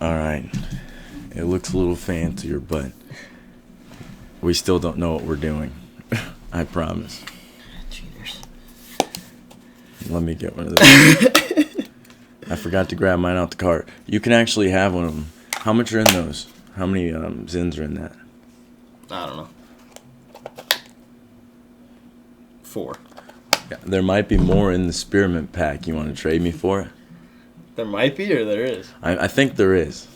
Alright. It looks a little fancier, but we still don't know what we're doing. I promise. Cheaters. Let me get one of those. I forgot to grab mine out the cart. You can actually have one of them. How much are in those? How many zins are in that? I don't know. 4. Yeah, there might be more in the spearmint pack. You want to trade me for it? There might be, or there is? I think there is.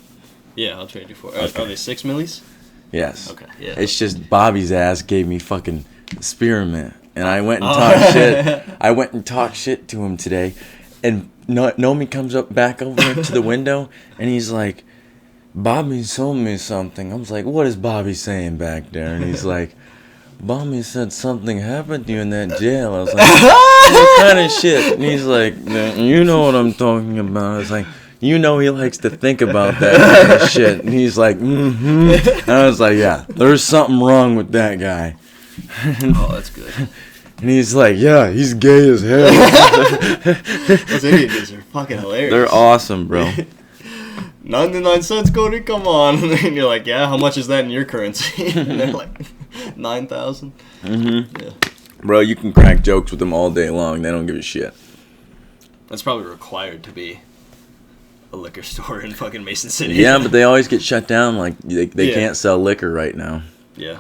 Yeah, I'll trade you for it. Okay. Are they 6 millis? Yes. Okay, yeah. It's just Bobby's ass gave me fucking spearmint, and I went and talked shit. I went and talked shit to him today, and Nomi comes back over to the window, and he's like, "Bobby told me something." I was like, "What is Bobby saying back there?" And he's like, "Bobby said something happened to you in that jail." I was like, "What kind of shit?" And he's like, "You know what I'm talking about." I was like, "You know he likes to think about that kind of shit." And he's like, "Mm-hmm." And I was like, "Yeah, there's something wrong with that guy." Oh, that's good. And he's like, "Yeah, he's gay as hell." Those Indian dudes are fucking hilarious. They're awesome, bro. 99 cents, Cody, come on. And you're like, yeah, how much is that in your currency? And they're like, 9,000. Mm-hmm. Yeah. Bro, you can crack jokes with them all day long. They don't give a shit. That's probably required to be a liquor store in fucking Mason City. Yeah, but they always get shut down. Like, they Yeah. can't sell liquor right now. Yeah.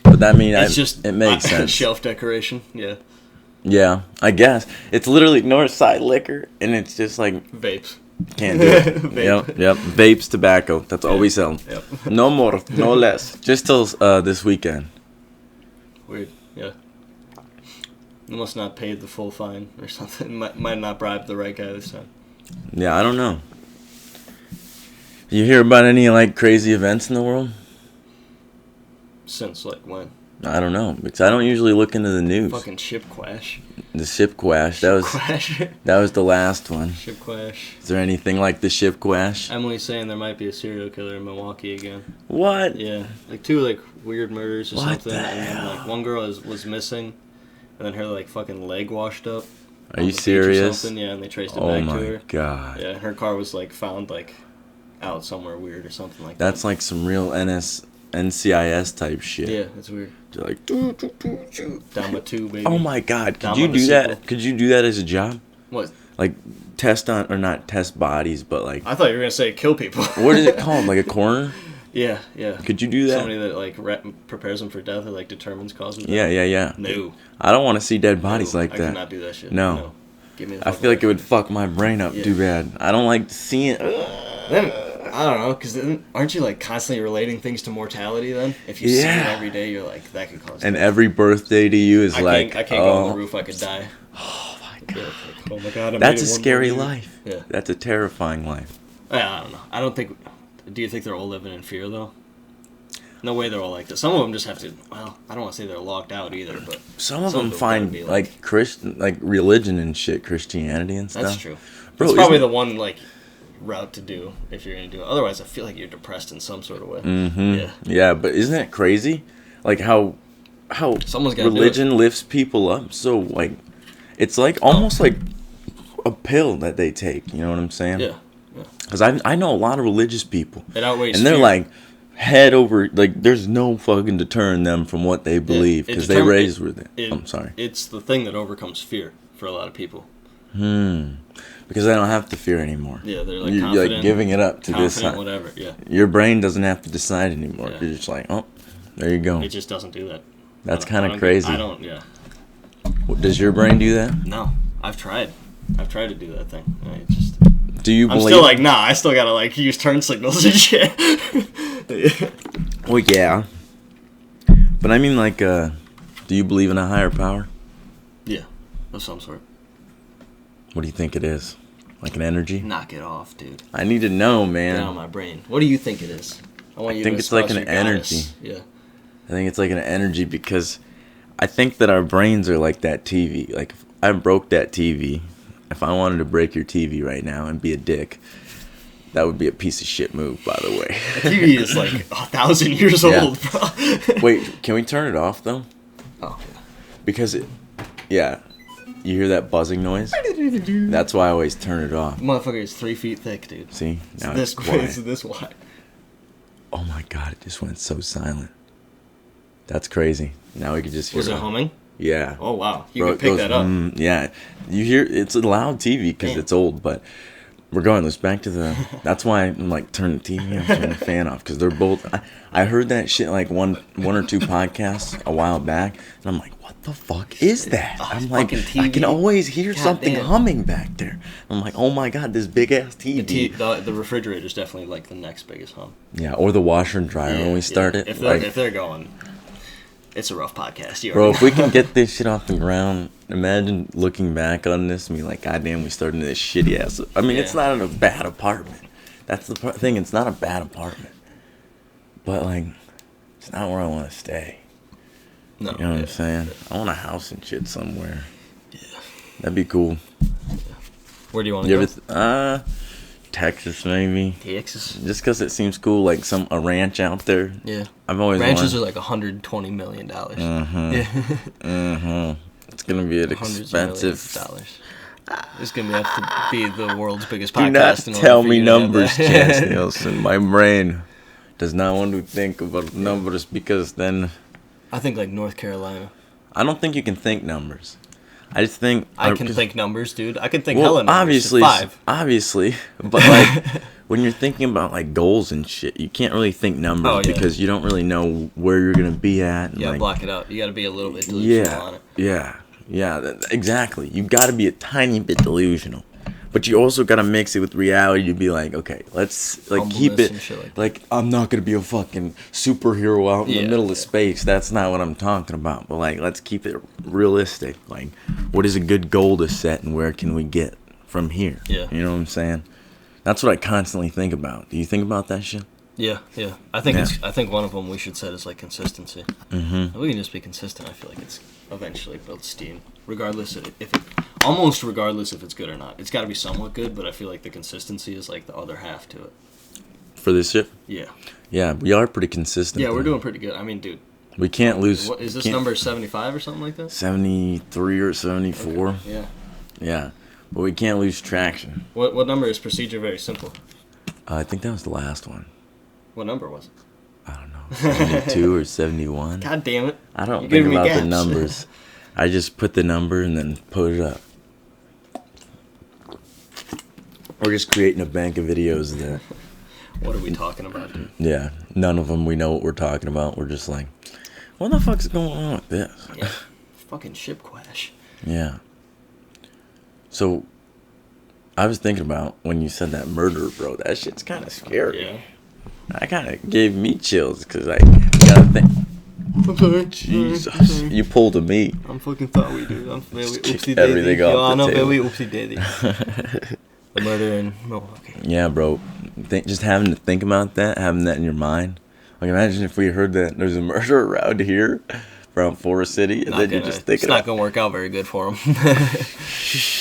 But that means It's just it makes sense. Shelf decoration. Yeah. Yeah, I guess. It's literally Northside Liquor, and it's just like, Vapes. can't do it. Vape. Yep. Vapes, tobacco. That's all we sell. Yep. No more, no less. Just till this weekend. Weird. Yeah. You must not paid the full fine or something. Might not bribe the right guy this time. Yeah, I don't know. You hear about any, like, crazy events in the world? Since, like, when? I don't know, because I don't usually look into the news. Fucking ship crash. The ship crash. That was the last one. Ship crash. Is there anything like the ship crash? Emily's saying there might be a serial killer in Milwaukee again. What? Yeah, like 2 like weird murders or What something, the and then hell? like one girl was missing, and then her like fucking leg washed up. Are on you the beach or serious? something. Yeah, and they traced it Oh back to my her. god. Yeah, and her car was like found like out somewhere weird or something like That's that. like some real NCIS type shit. Yeah, it's weird. They're like, doo, doo, doo, doo. Down by 2, baby. Oh my god, could Down you by the do that? sequel. Could you do that as a job? What? Like test on, or not test bodies, but like, I thought you were gonna say kill people. what is it called? Like a coroner? Yeah. Could you do that? Somebody that like prepares them for death or like determines cause of death. Yeah. No. I don't want to see dead bodies No, like I that. cannot do that shit. No. Give me the I feel like it would fuck my brain up Yeah. too bad. I don't like seeing it. Then, I don't know, because aren't you like constantly relating things to mortality then? If you see it Yeah. every day, you're like, that could cause And death. every birthday to you is I like, can't go on the roof, I could die. Oh my Yeah, god. like, oh my god, I That's made a it one scary more year. life. Yeah. That's a terrifying life. I don't know. I don't think. Do you think they're all living in fear though? No way they're all like this. Some of them just have to. Well, I don't want to say they're locked out either, but Some of Some them of them find gotta be like Christian, like religion and shit, Christianity and stuff. that's true. Bro, It's probably isn't- the one like route to do if you're gonna do it. Otherwise, I feel like you're depressed in some sort of way. Mhm. Yeah. Yeah, but isn't it crazy? Like how Someone's gotta do it. religion lifts people up. So like, it's like almost like a pill that they take. You know what I'm saying? Yeah. Because I know a lot of religious people, It outweighs. and they're fear. like head over, like there's no fucking deterring them from what they believe it because they determine- raised with it. I'm sorry. It's the thing that overcomes fear for a lot of people. Because I don't have to fear anymore. Yeah, they're like You're confident. like giving it up to this confident, side. whatever. Yeah, Your brain doesn't have to decide anymore. Yeah. You're just like, oh, there you go. it just doesn't do that. That's I kind don't of get- crazy. I don't. Yeah. Does your brain do that? No, I've tried. I've tried to do that thing. I just. Do you I'm believe? still like, nah. I still gotta like use turn signals and shit. Well, yeah. But I mean, like, do you believe in a higher power? Yeah, of some sort. What do you think it is? Like an energy? Knock it off, dude. I need to know, Get man. out of my brain. What do you think it is? I want you think to it's like espouse an your goddess. energy. Yeah. I think it's like an energy because I think that our brains are like that TV. Like, if I broke that TV, if I wanted to break your TV right now and be a dick, that would be a piece of shit move, by the way. The TV is like 1,000 years Yeah. old, bro. Wait, can we turn it off, though? Oh, Because it, yeah. you hear that buzzing noise? That's why I always turn it off. Motherfucker is 3 feet thick, dude. See? Now It's this wide. Oh my god, it just went so silent. That's crazy. Now we can just hear Was it humming? Yeah. Oh, wow. You Bro, can pick that up. Yeah. You hear, it's a loud TV because it's old, but regardless, back to the, that's why I'm like, turn the TV off, turn the fan off, because they're both, I heard that shit like one or two podcasts a while back, and I'm like, what the fuck is that? I'm like, I can always hear something humming back there. I'm like, oh my god, this big ass TV. The refrigerator's definitely like the next biggest hum. Yeah, or the washer and dryer when we start it. If they're going, it's a rough podcast. Bro, if we can get this shit off the ground, imagine looking back on this and be like, god damn, we started in this shitty ass. I mean, it's not a bad apartment. That's the thing, it's not a bad apartment. But like, it's not where I want to stay. No, you know what I'm saying? I want a house and shit somewhere. Yeah. That'd be cool. Where do you want to go? Texas maybe. Texas. Just because it seems cool, like a ranch out there. Yeah. I've always ranches are like $120 million. Mm-hmm. Yeah. Mm-hmm. It's gonna be an expensive. It's gonna have to be the world's biggest podcast. Do not tell me numbers, Chance Nielsen. My brain does not want to think about numbers because then. I think like North Carolina. I don't think you can think numbers. I just think I can think numbers, dude. I can think hella numbers. Obviously, but like when you're thinking about like goals and shit, you can't really think numbers because you don't really know where you're gonna be at. And, like, block it out. You got to be a little bit delusional on it. Yeah, exactly. You got to be a tiny bit delusional, but you also got to mix it with reality. You'd be like, okay, let's like keep it like I'm not gonna be a fucking superhero out in the middle of space. That's not what I'm talking about. But like, let's keep it realistic. Like, what is a good goal to set, and where can we get from here? Yeah, you know what I'm saying? That's what I constantly think about. Do you think about that shit? Yeah. I think one of them we should set is like consistency. Mm-hmm. If we can just be consistent, I feel like it's eventually builds steam, regardless if it's good or not. It's got to be somewhat good, but I feel like the consistency is like the other half to it. For this shit? Yeah. Yeah, we are pretty consistent. Yeah, we're doing pretty good. I mean, dude. We can't lose. What, is this number 75 or something like that? 73 or 74. Okay. Yeah. Yeah, but we can't lose traction. What number is procedure very simple? I think that was the last one. What number was it? I don't know, 72 or 71. God damn it. I don't think about the numbers. I just put the number and then put it up. We're just creating a bank of videos there. What are we talking about, dude? Yeah, none of them we know what we're talking about. We're just like, what the fuck's going on with this? Yeah, fucking ship crash. Yeah. So, I was thinking about when you said that murder, bro. That shit's kind of scary. Yeah. That kind of gave me chills because I gotta think. I'm sorry. Jesus, you pulled a me. I'm fucking sorry, dude. I'm very oopsie daisy. Everything off the table. Very oopsie daisy. The murder in Milwaukee. Yeah, bro. Just having to think about that, having that in your mind. Like, imagine if we heard that there's a murder around here, around Forest City, and then you just think it's not gonna work out very good for him.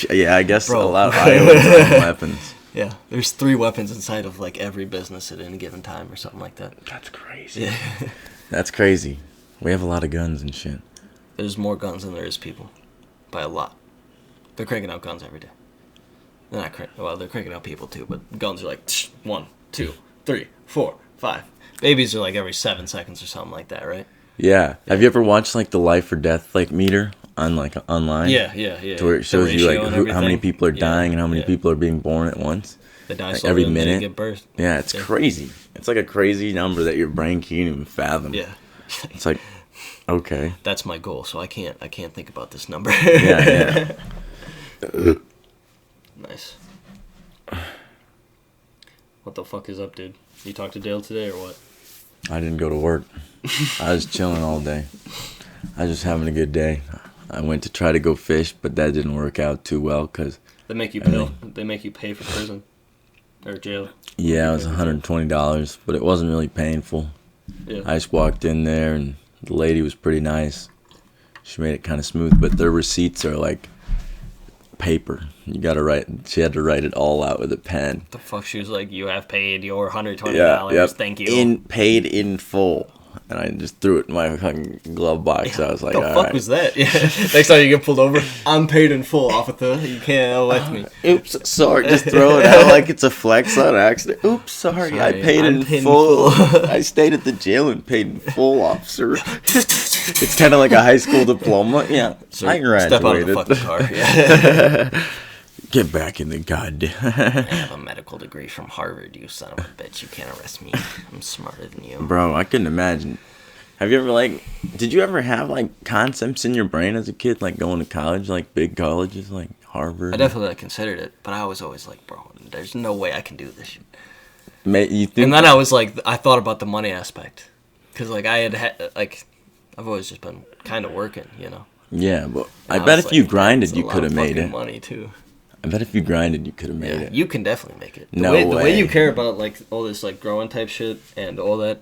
Yeah, I guess a lot of Iowans have weapons. Yeah, there's 3 weapons inside of like every business at any given time or something like that. That's crazy. Yeah. That's crazy. We have a lot of guns and shit. There's more guns than there is people, by a lot. They're cranking out guns every day. They're not they're cranking out people too, but guns are like 1, 2, 3, 4, 5. Babies are like every 7 seconds or something like that, right? Yeah. Have you ever watched like the life or death like meter on like online? Yeah. To where it shows you like how many people are dying and how many people are being born at once. They die like every minute. They give birth. Yeah, it's crazy. It's like a crazy number that your brain can't even fathom. Yeah. It's like, okay. That's my goal, so I can't think about this number. Yeah. Nice. What the fuck is up, dude? You talked to Dale today or what? I didn't go to work. I was chilling all day. I was just having a good day. I went to try to go fish, but that didn't work out too well because they make you pay. They make you pay for prison or jail. Yeah, it was $120, but it wasn't really painful. Yeah. I just walked in there, and the lady was pretty nice. She made it kind of smooth, but their receipts are like paper. You gotta write. She had to write it all out with a pen. The fuck? She was like, "You have paid your $120. Thank you." Paid in full. and I just threw it in my fucking glove box. I was like, What the all fuck right. was that? Yeah. Next time you get pulled over, I'm paid in full, officer. You can't elect me. Oops, sorry. Just throw it out like it's a flex on accident. Oops, sorry. I paid I'm in paid in full. full. I stayed at the jail and paid in full, officer. It's kind of like a high school diploma. Yeah, Sir, I graduated. step out of the fucking car. Yeah. Get back in the goddamn. I have a medical degree from Harvard, you son of a bitch. You can't arrest me. I'm smarter than you. Bro, I couldn't imagine. Have you ever, did you ever have, concepts in your brain as a kid, going to college, big colleges, like Harvard? I definitely considered it, but I was always like, bro, there's no way I can do this shit. You think? And then I was like, I thought about the money aspect. Because, I've always just been kind of working, you know? Yeah, but And I bet was if you like, grinded, that's a you lot could of have made fucking it. money, too. I bet if you grinded, you could have made it. You can definitely make it. No The way. way you care about all this growing type shit and all that,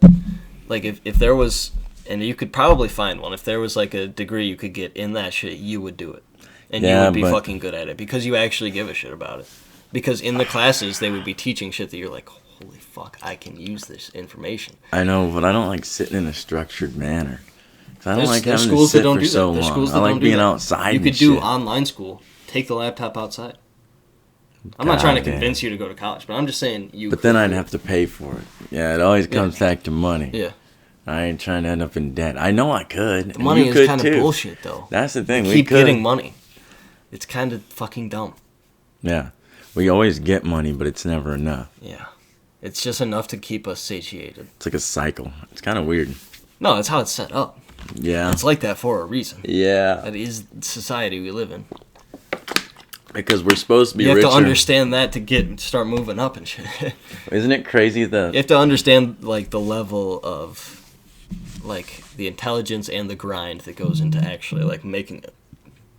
if there was, and you could probably find one, if there was a degree you could get in that shit, you would do it, and you would be fucking good at it because you actually give a shit about it. Because in the classes they would be teaching shit that you're like, holy fuck, I can use this information. I know, but I don't like sitting in a structured manner. 'Cause I don't like There's having to schools that sit don't for do so that. There's long. schools that I like don't do being that. outside. You and could do shit. online school. Take the laptop outside. I'm not trying to Goddamn. convince you to go to college, but I'm just saying you. But then I'd have to pay for it. Yeah, it always comes back to money. Yeah. I ain't trying to end up in debt. I know I could. The money is kind of bullshit, though. That's the thing. You We keep could. getting money. It's kind of fucking dumb. Yeah. We always get money, but it's never enough. Yeah. It's just enough to keep us satiated. It's like a cycle. It's kind of weird. No, that's how it's set up. Yeah. It's like that for a reason. Yeah. That is the society we live in. Because we're supposed to be You have richer. to understand that to start moving up and shit. Isn't it crazy that... You have to understand the level of the intelligence and the grind that goes into actually making it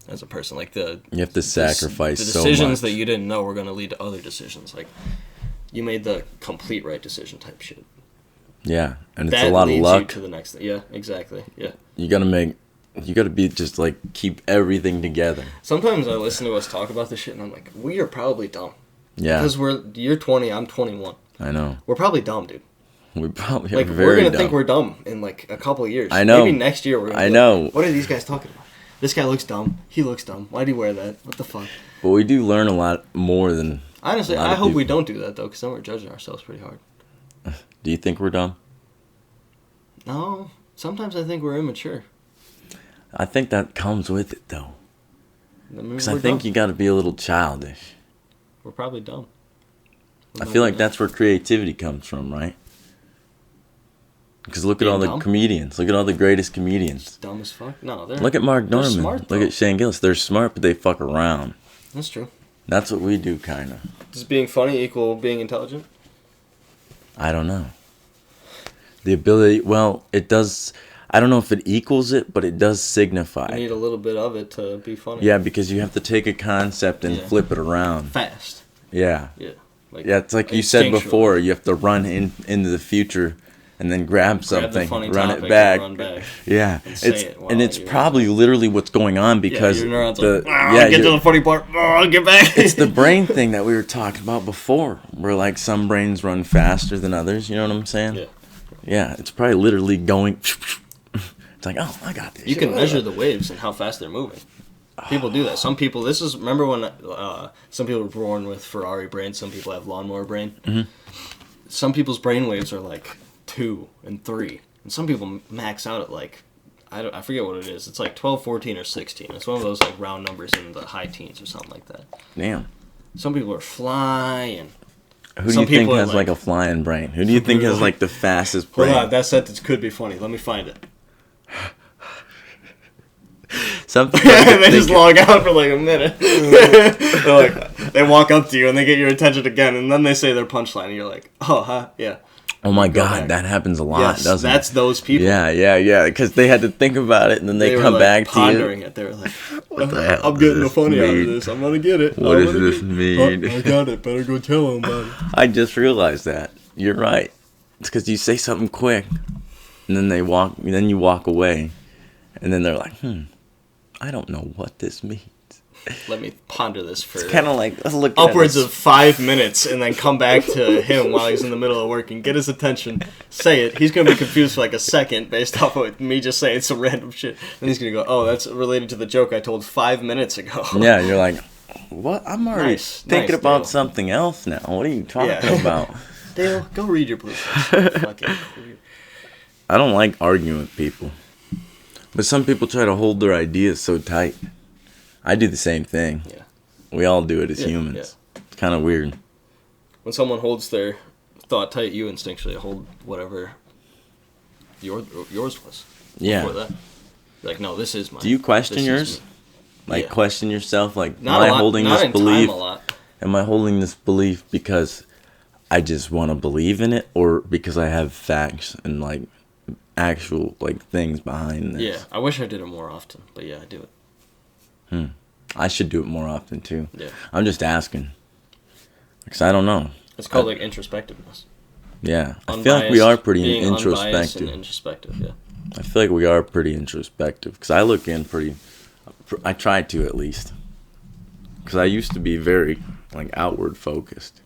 as a person. You have to sacrifice the so much. decisions that you didn't know were going to lead to other decisions. You made the complete right decision type shit. Yeah, and it's That a lot of leads luck. you to the next thing. Yeah, exactly. Yeah. You gotta be just keep everything together. Sometimes I listen to us talk about this shit and I'm like, we are probably dumb. Yeah. Because you're 20, I'm 21. I know. We're probably dumb, dude. We probably are We're very gonna dumb. think we're dumb in a couple of years. I know. Maybe next year we're gonna I be know. Like, what are these guys talking about? This guy looks dumb. He looks dumb. Why'd he wear that? What the fuck? But we do learn a lot more than... Honestly, a lot I of hope we people. don't do that though, because then we're judging ourselves pretty hard. Do you think we're dumb? No, sometimes I think we're immature. I think that comes with it, though. Because I We're think dumb. you got to be a little childish. We're probably dumb. I feel like that's where creativity comes from, right? Because look at Being all the dumb? comedians. Look at all the greatest comedians. Dumb as fuck. No, they're Look at Mark they're Norman. smart, Look though. at Shane Gillis. They're smart, but they fuck around. That's true. That's what we do, kind of. Does being funny equal being intelligent? I don't know. The ability, well, it does. I don't know if it equals it, but it does signify. You need a little bit of it to be funny. Yeah, because you have to take a concept and Yeah. flip it around. Fast. Yeah. Yeah. Yeah, it's like you said instinctual. before. You have to run into the future and then grab Grab the something, funny run topic it back. and run back. Yeah, And say it while it's you're- probably literally what's going on because your neurons the get to the funny part. Get back. it's the brain thing that we were talking about before, where some brains run faster than others. You know what I'm saying? Yeah. Yeah, it's probably literally going. It's like, oh, I got this. You can measure the waves and how fast they're moving. People do that. Some people. Remember when some people were born with Ferrari brains. Some people have lawnmower brain. Mm-hmm. Some people's brain waves are 2 and 3, and some people max out at I forget what it is. It's 12, 14, or 16. It's one of those round numbers in the high teens or something like that. Damn. Some people are flying. Who do Some you think people are has a flying brain? Who do you think has the fastest Hold brain? on, that sentence could be funny. Let me find it. Something. They just log out for a minute. They walk up to you and they get your attention again, and then they say their punchline, and you're like, oh, huh, yeah. Oh my Go God, back. that happens a lot, Yes, doesn't it? that's those people. Yeah. Because they had to think about it, and then they were, come back to pondering you. it. They were like, What the hell I'm does getting the this funny out of mean? this. I'm gonna get it. What I'm does gonna this get- mean? Oh, I got it. Better go tell him about it. I just realized that. You're right. It's because you say something quick, and then you walk away, and then they're like, I don't know what this means. let me ponder this for Kind of like, let's look upwards of 5 minutes and then come back to him while he's in the middle of work and get his attention, say it. He's going to be confused for like a second based off of me just saying some random shit. And he's going to go, oh, that's related to the joke I told 5 minutes ago. Yeah, you're like, what? I'm already thinking about Dale. Something else now. What are you talking about? Dale, go read your blueprints. Fucking queer. I don't like arguing with people. But some people try to hold their ideas so tight. I do the same thing. Yeah. We all do it as humans. Yeah. It's kind of weird. When someone holds their thought tight, you instinctually hold whatever yours was. Yeah. Before that. You're like, no, this is mine. Do you question yours? Like, question yourself? Like, am I holding this belief? Am I holding this belief because I just want to believe in it, or because I have facts and like actual like things behind this? Yeah, I wish I did it more often, but yeah, I do it. I should do it more often too. Yeah, I'm just asking because I don't know. It's called like introspectiveness. Yeah, I feel like we are pretty introspective. And introspective, yeah. I feel like we are pretty introspective because I look in pretty. I try to at least, because I used to be very like outward focused.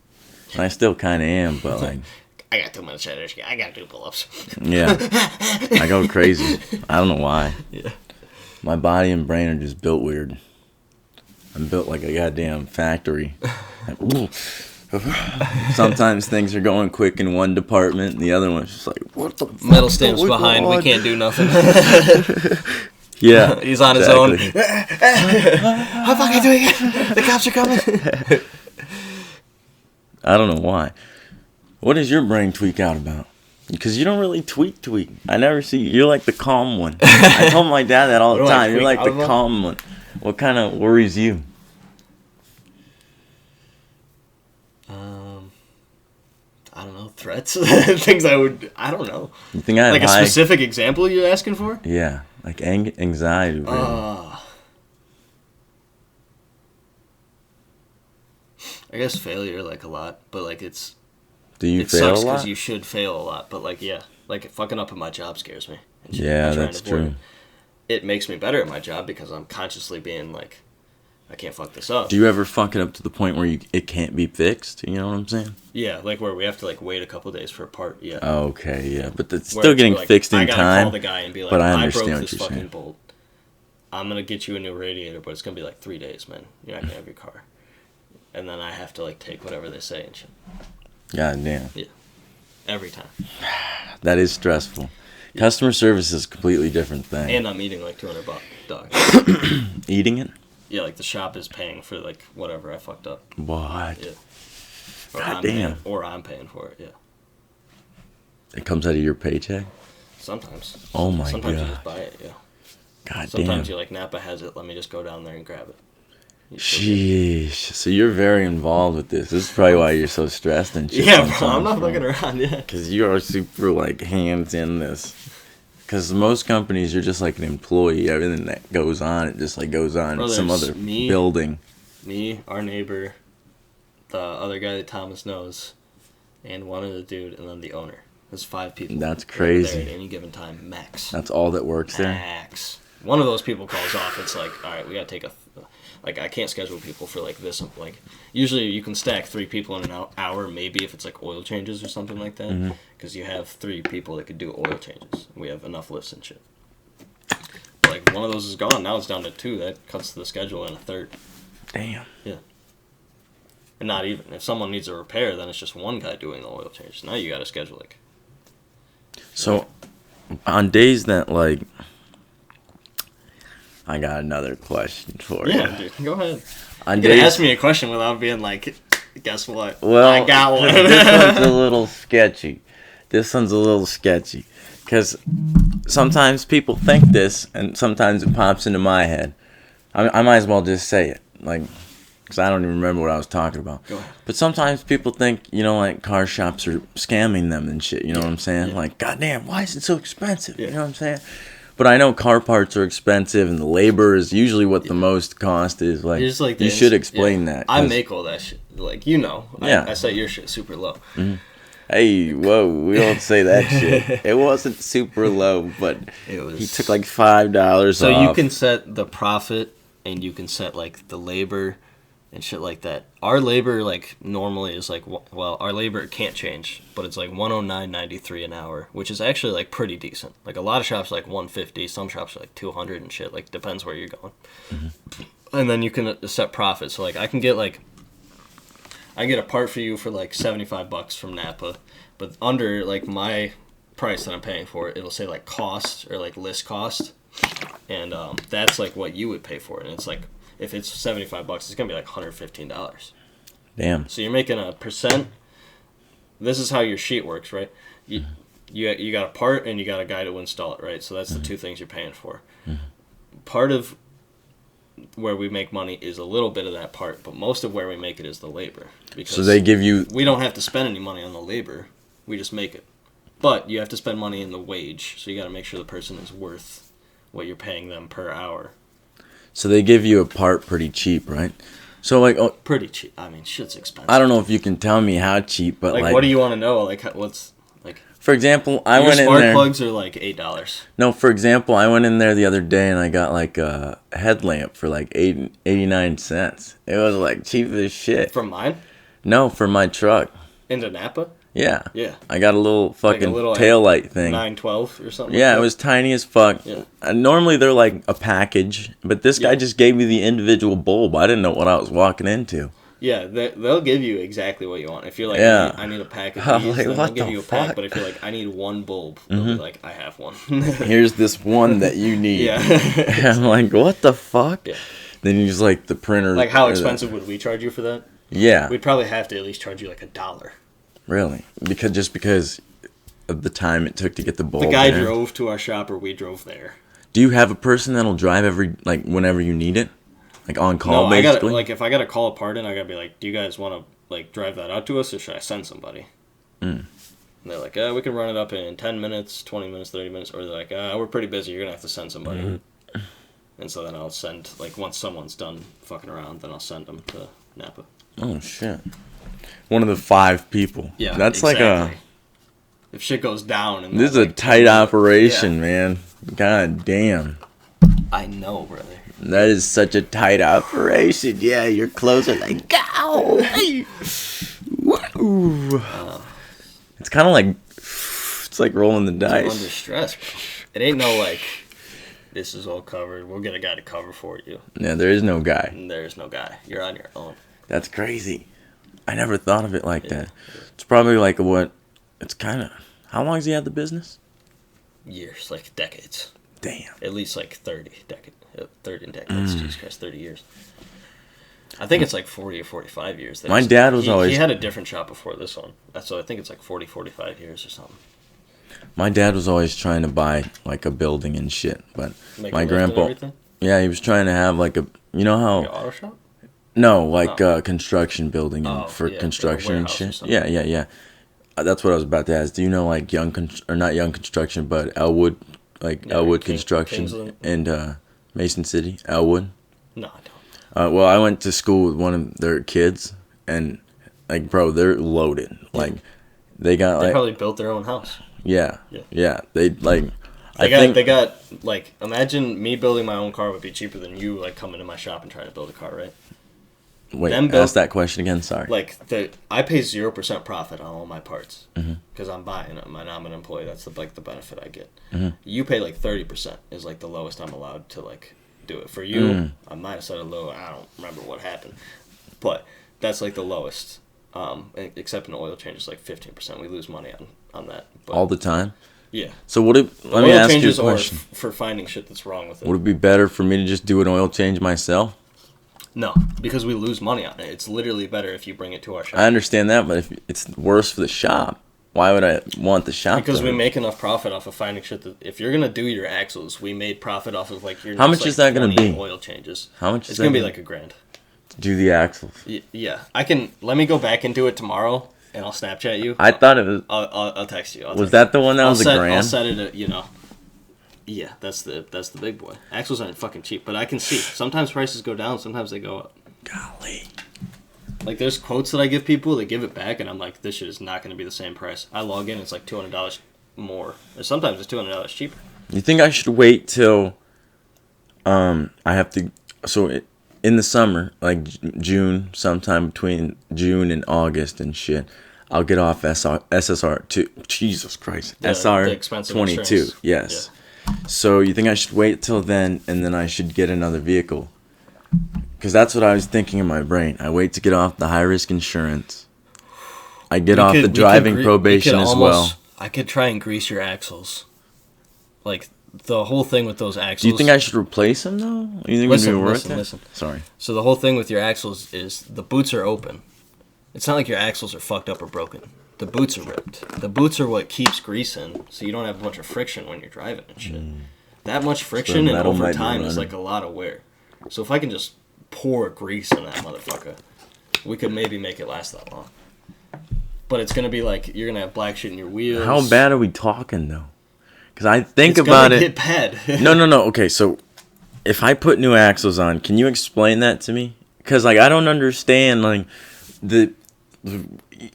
And I still kind of am, but like... I got too much energy. I got to do pull-ups. Yeah. I go crazy. I don't know why. Yeah. My body and brain are just built weird. I'm built like a goddamn factory. Sometimes things are going quick in one department, and the other one's just like, what the fuck? Metal stamps behind. We can't do nothing. Yeah. He's on his own. How fucking doing it? The cops are coming. I don't know why. What does your brain tweak out about? Because you don't really tweak. I never see you. You're like the calm one. I told my dad that all the time. You're like the calm one. What kind of worries you? I don't know. Threats? Things I don't know. You think I have like a specific example you're asking for? Yeah. Like anxiety. Really. I guess failure, like, a lot, but, like, it's... Do you fail a lot? It sucks because you should fail a lot, but, like, yeah. Like, fucking up at my job scares me. Yeah, that's true. It makes me better at my job because I'm consciously being, like, I can't fuck this up. Do you ever fuck it up to the point where it can't be fixed? You know what I'm saying? Yeah, like, where we have to, like, wait a couple days for a part, yeah. Okay, yeah, but it's still getting fixed in time. I gotta call the guy and be like, but I broke this fucking bolt. I'm gonna get you a new radiator, but it's gonna be, like, 3 days, man. You're not gonna have your car. And then I have to, like, take whatever they say and shit. God damn. Yeah. Every time. That is stressful. Yeah. Customer service is a completely different thing. And I'm eating, like, $200. Eating it? Yeah, like, the shop is paying for, like, whatever I fucked up. What? Yeah. God damn. Or I'm paying for it, yeah. It comes out of your paycheck? Sometimes. Oh, my God. Sometimes you just buy it, yeah. God damn. Sometimes you're like, Napa has it, let me just go down there and grab it. Sheesh. So you're very involved with this. This is probably why you're so stressed and shit. Yeah, bro, I'm not fucking around, yeah. Because you are super, like, hands in this. Because most companies, you're just like an employee. Everything that goes on, it just, like, goes on in some other building. Me, our neighbor, the other guy that Thomas knows, and one other dude, and then the owner. There's 5 people. That's crazy. There at any given time, max. That's all that works there? Max. One of those people calls off. It's like, all right, we got to take like, I can't schedule people for, like, this. Like, usually you can stack 3 people in an hour, maybe if it's, like, oil changes or something like that. Because you have 3 people that could do oil changes. We have enough lifts and shit. But, like, one of those is gone. Now it's down to 2. That cuts the schedule in a third. Damn. Yeah. And not even. If someone needs a repair, then it's just one guy doing the oil change. Now you got to schedule, like... So, on days that, like... I got another question for you. Yeah, dude, go ahead. You can ask me a question without being like, guess what? Well, I got one. This one's a little sketchy. Because sometimes people think this, and sometimes it pops into my head. I might as well just say it. Like, because I don't even remember what I was talking about. Go ahead. But sometimes people think, you know, like, car shops are scamming them and shit. You know what I'm saying? Yeah. Like, goddamn, why is it so expensive? Yeah. You know what I'm saying? But I know car parts are expensive, and the labor is usually what the most cost is. Like, you should explain that. I make all that shit. Like, you know. Yeah. I set your shit super low. Mm-hmm. Hey, whoa, we don't say that shit. It wasn't super low, but he took like $5 off. So you can set the profit and you can set like the labor and shit like that. Our labor like normally is like, well, our labor can't change, but it's like 109.93 an hour, which is actually like pretty decent. Like a lot of shops are like 150, some shops are like 200 and shit. Like depends where you're going. And then you can set profit. So like I get a part for you for like $75 from Napa, but under like my price that I'm paying for it, it'll say like cost or like list cost, and that's like what you would pay for it. And it's like if it's $75, it's gonna be like $115. Damn. So you're making a percent. This is how your sheet works, right? You got a part and you got a guy to install it, right? So that's the two things you're paying for. Part of where we make money is a little bit of that part, but most of where we make it is the labor. Because so they give you... We don't have to spend any money on the labor. We just make it. But you have to spend money in the wage, so you got to make sure the person is worth what you're paying them per hour. So they give you a part pretty cheap, right? So like... Oh, pretty cheap. I mean, shit's expensive. I don't know if you can tell me how cheap, but like... what do you want to know? Like, what's... like? For example, I went in there... there... Your spark plugs are like $8. No, for example, I went in there the other day and I got like a headlamp for like 89 cents. It was like cheap as shit. From mine? No, for my truck. Into Napa? Yeah. Yeah. I got a little fucking like a little, tail light thing. 912 or something. Yeah, like it was tiny as fuck. Yeah. Normally they're like a package, but this guy just gave me the individual bulb. I didn't know what I was walking into. Yeah, they'll give you exactly what you want. If you're like, I need a pack of these, like, then they'll give you a pack. Fuck? But if you're like, I need one bulb, they'll be like, I have one. Here's this one that you need. Yeah. I'm like, what the fuck? Yeah. Then you just like the printer. Like, how expensive would we charge you for that? Yeah. We'd probably have to at least charge you like $1. Really? Because of the time it took to get the bulb. The guy there. drove to our shop, or we drove there. Do you have a person that'll drive whenever you need it? Like on call, no, basically? if I gotta call a part in, I gotta be like, do you guys want to like drive that out to us, or should I send somebody? And they're like, we can run it up in 10 minutes, 20 minutes, 30 minutes. Or they're like, we're pretty busy, you're gonna have to send somebody. And so then I'll send, like, once someone's done fucking around, then I'll send them to Napa. Oh, shit. One of the 5 people. Yeah, that's exactly. If shit goes down... And this is a tight operation, man. God damn. I know, brother. That is such a tight operation. Yeah, your clothes are like, go! Woo! It's kind of like... It's like rolling the dice. I'm under stress, bro. It ain't no, like... This is all covered. We'll get a guy to cover for you. Yeah, there is no guy. And there is no guy. You're on your own. That's crazy. I never thought of it like that. It's probably like what... It's kind of... How long has he had the business? Years, like decades. Damn. At least like 30 decades. Jesus Christ, 30 years. I think it's like 40 or 45 years. My dad was always... He had a different shop before this one. So I think it's like 40, 45 years or something. My dad was always trying to buy like a building and shit, but Make my grandpa... Yeah, he was trying to have like a... You know how... Like an auto shop? No, like a construction building for construction and shit. Yeah. That's what I was about to ask. Do you know like not young construction, but Elwood, like Elwood Construction Kingsland. and Mason City, Elwood? No, I don't. Well, I went to school with one of their kids, and like, bro, they're loaded. Like, they probably built their own house. Yeah. They like. They got like, imagine me building my own car would be cheaper than you like coming to my shop and trying to build a car, right? Wait, ask that question again. Sorry. Like I pay 0% profit on all my parts because I'm buying them and I'm an employee. That's the benefit I get. You pay like 30% is like the lowest I'm allowed to like do it. For you, I might have said a low. I don't remember what happened, but that's like the lowest. Except in oil changes, like 15%. We lose money on that. But, all the time. Yeah. So let me ask you a question. For finding shit that's wrong with it. Would it be better for me to just do an oil change myself? No, because we lose money on it. It's literally better if you bring it to our shop. I understand that, but if it's worse for the shop, why would I want the shop? Because we make enough profit off of finding shit that if you're gonna do your axles, we made profit off of like your. How much is that gonna be? Oil changes. How much? It's gonna be like $1,000. Do the axles. Yeah, I can. Let me go back into it tomorrow, and I'll Snapchat you. I thought it was. I'll text you. Was that the one that was $1,000? I'll set it at, Yeah, that's the big boy. Axles aren't fucking cheap, but I can see sometimes prices go down, sometimes they go up. Golly. Like there's quotes that I give people, they give it back, and I'm like, this shit is not going to be the same price. I log in, it's like $200 more, or sometimes it's $200 cheaper. You think I should wait till I have to in the summer, like June, sometime between June and August and shit, I'll get off SSR 2. Jesus Christ. SR 22. Yes. Yeah. So you think I should wait till then and then I should get another vehicle? Because that's what I was thinking in my brain. I wait to get off the high risk insurance. I get off the driving probation as well. I could try and grease your axles. Like the whole thing with those axles. Do you think I should replace them though? You think it'd be worth it? Listen. Sorry. So the whole thing with your axles is the boots are open. It's not like your axles are fucked up or broken. The boots are ripped. The boots are what keeps grease in, so you don't have a bunch of friction when you're driving and shit. That much friction and over time is like a lot of wear. So if I can just pour grease in that motherfucker, we could maybe make it last that long. But it's gonna be like you're gonna have black shit in your wheels. How bad are we talking though? Because I think about it. It's gonna get bad. No. Okay, so if I put new axles on, can you explain that to me? Because like I don't understand like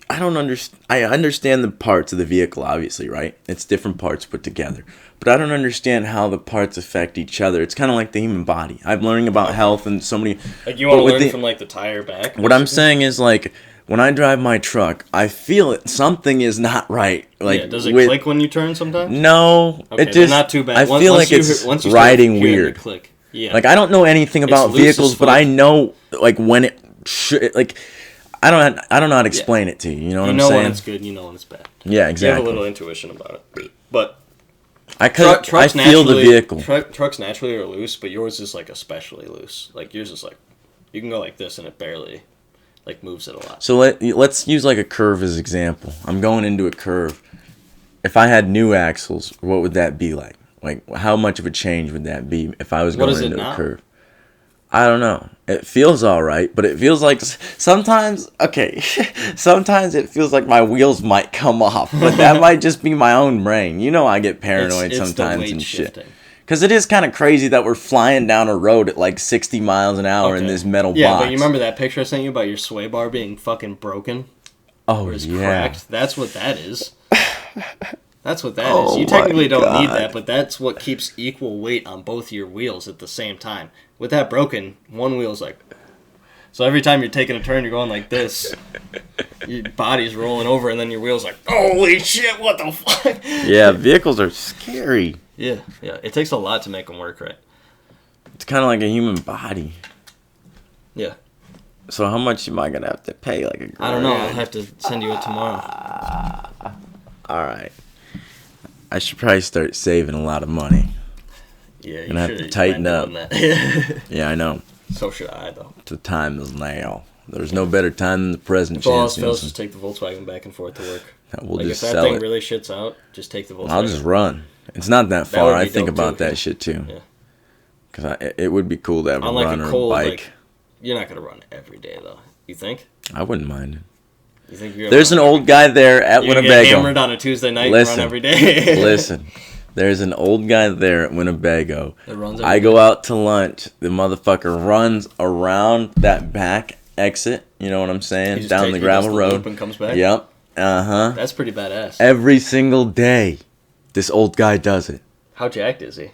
I understand the parts of the vehicle, obviously, right? It's different parts put together. But I don't understand how the parts affect each other. It's kind of like the human body. I'm learning about health and so many... Like you want to learn from like the tire back? What I'm saying is like, when I drive my truck, I feel it. Something is not right. Like, yeah, does it click when you turn sometimes? No. Okay, it just... not too bad. I feel like it's riding weird. Click. Yeah. Like, I don't know anything about vehicles, but I know like when it should... Like... I don't know how to explain it to you. You know what I'm saying? You know when it's good, you know when it's bad. Yeah, exactly. You have a little intuition about it. But I feel the vehicle. Trucks naturally are loose, but yours is like especially loose. Like yours is like, you can go like this and it barely like moves it a lot. So let's use like a curve as example. I'm going into a curve. If I had new axles, what would that be like? Like how much of a change would that be if I was going into a curve? I don't know. It feels all right, but it feels like sometimes it feels like my wheels might come off, but that might just be my own brain. You know I get paranoid sometimes and shit. Because it is kind of crazy that we're flying down a road at like 60 miles an hour in this metal box. Yeah, but you remember that picture I sent you about your sway bar being fucking broken? Oh, yeah. Cracked? That's what that is. That's what that is. You technically don't need that, but that's what keeps equal weight on both your wheels at the same time. With that broken, one wheel's like... So every time you're taking a turn, you're going like this. Your body's rolling over, and then your wheel's like, holy shit, what the fuck? Yeah, vehicles are scary. Yeah. It takes a lot to make them work right. It's kind of like a human body. Yeah. So how much am I going to have to pay? Like I don't know. I'll have to send you it tomorrow. All right. I should probably start saving a lot of money. Yeah, you should. Gonna have to tighten up. Yeah, I know. So should I, though. The time is now. There's no better time than the present. If all else fails, just take the Volkswagen back and forth to work. We'll just if that thing really shits out, just take the Volkswagen. I'll just run. It's not that far. I think about that shit too. Yeah. Because it would be cool to have a run or a bike. Like, you're not gonna run every day though. You think? I wouldn't mind it. You think you're There's an old guy there at Winnebago. Get hammered on a Tuesday night and run every day. Listen. There's an old guy there at Winnebago. I go out to lunch. The motherfucker runs around that back exit. You know what I'm saying? Down the gravel road. And comes back? Yep. Uh-huh. That's pretty badass. Every single day, this old guy does it. How jacked is he?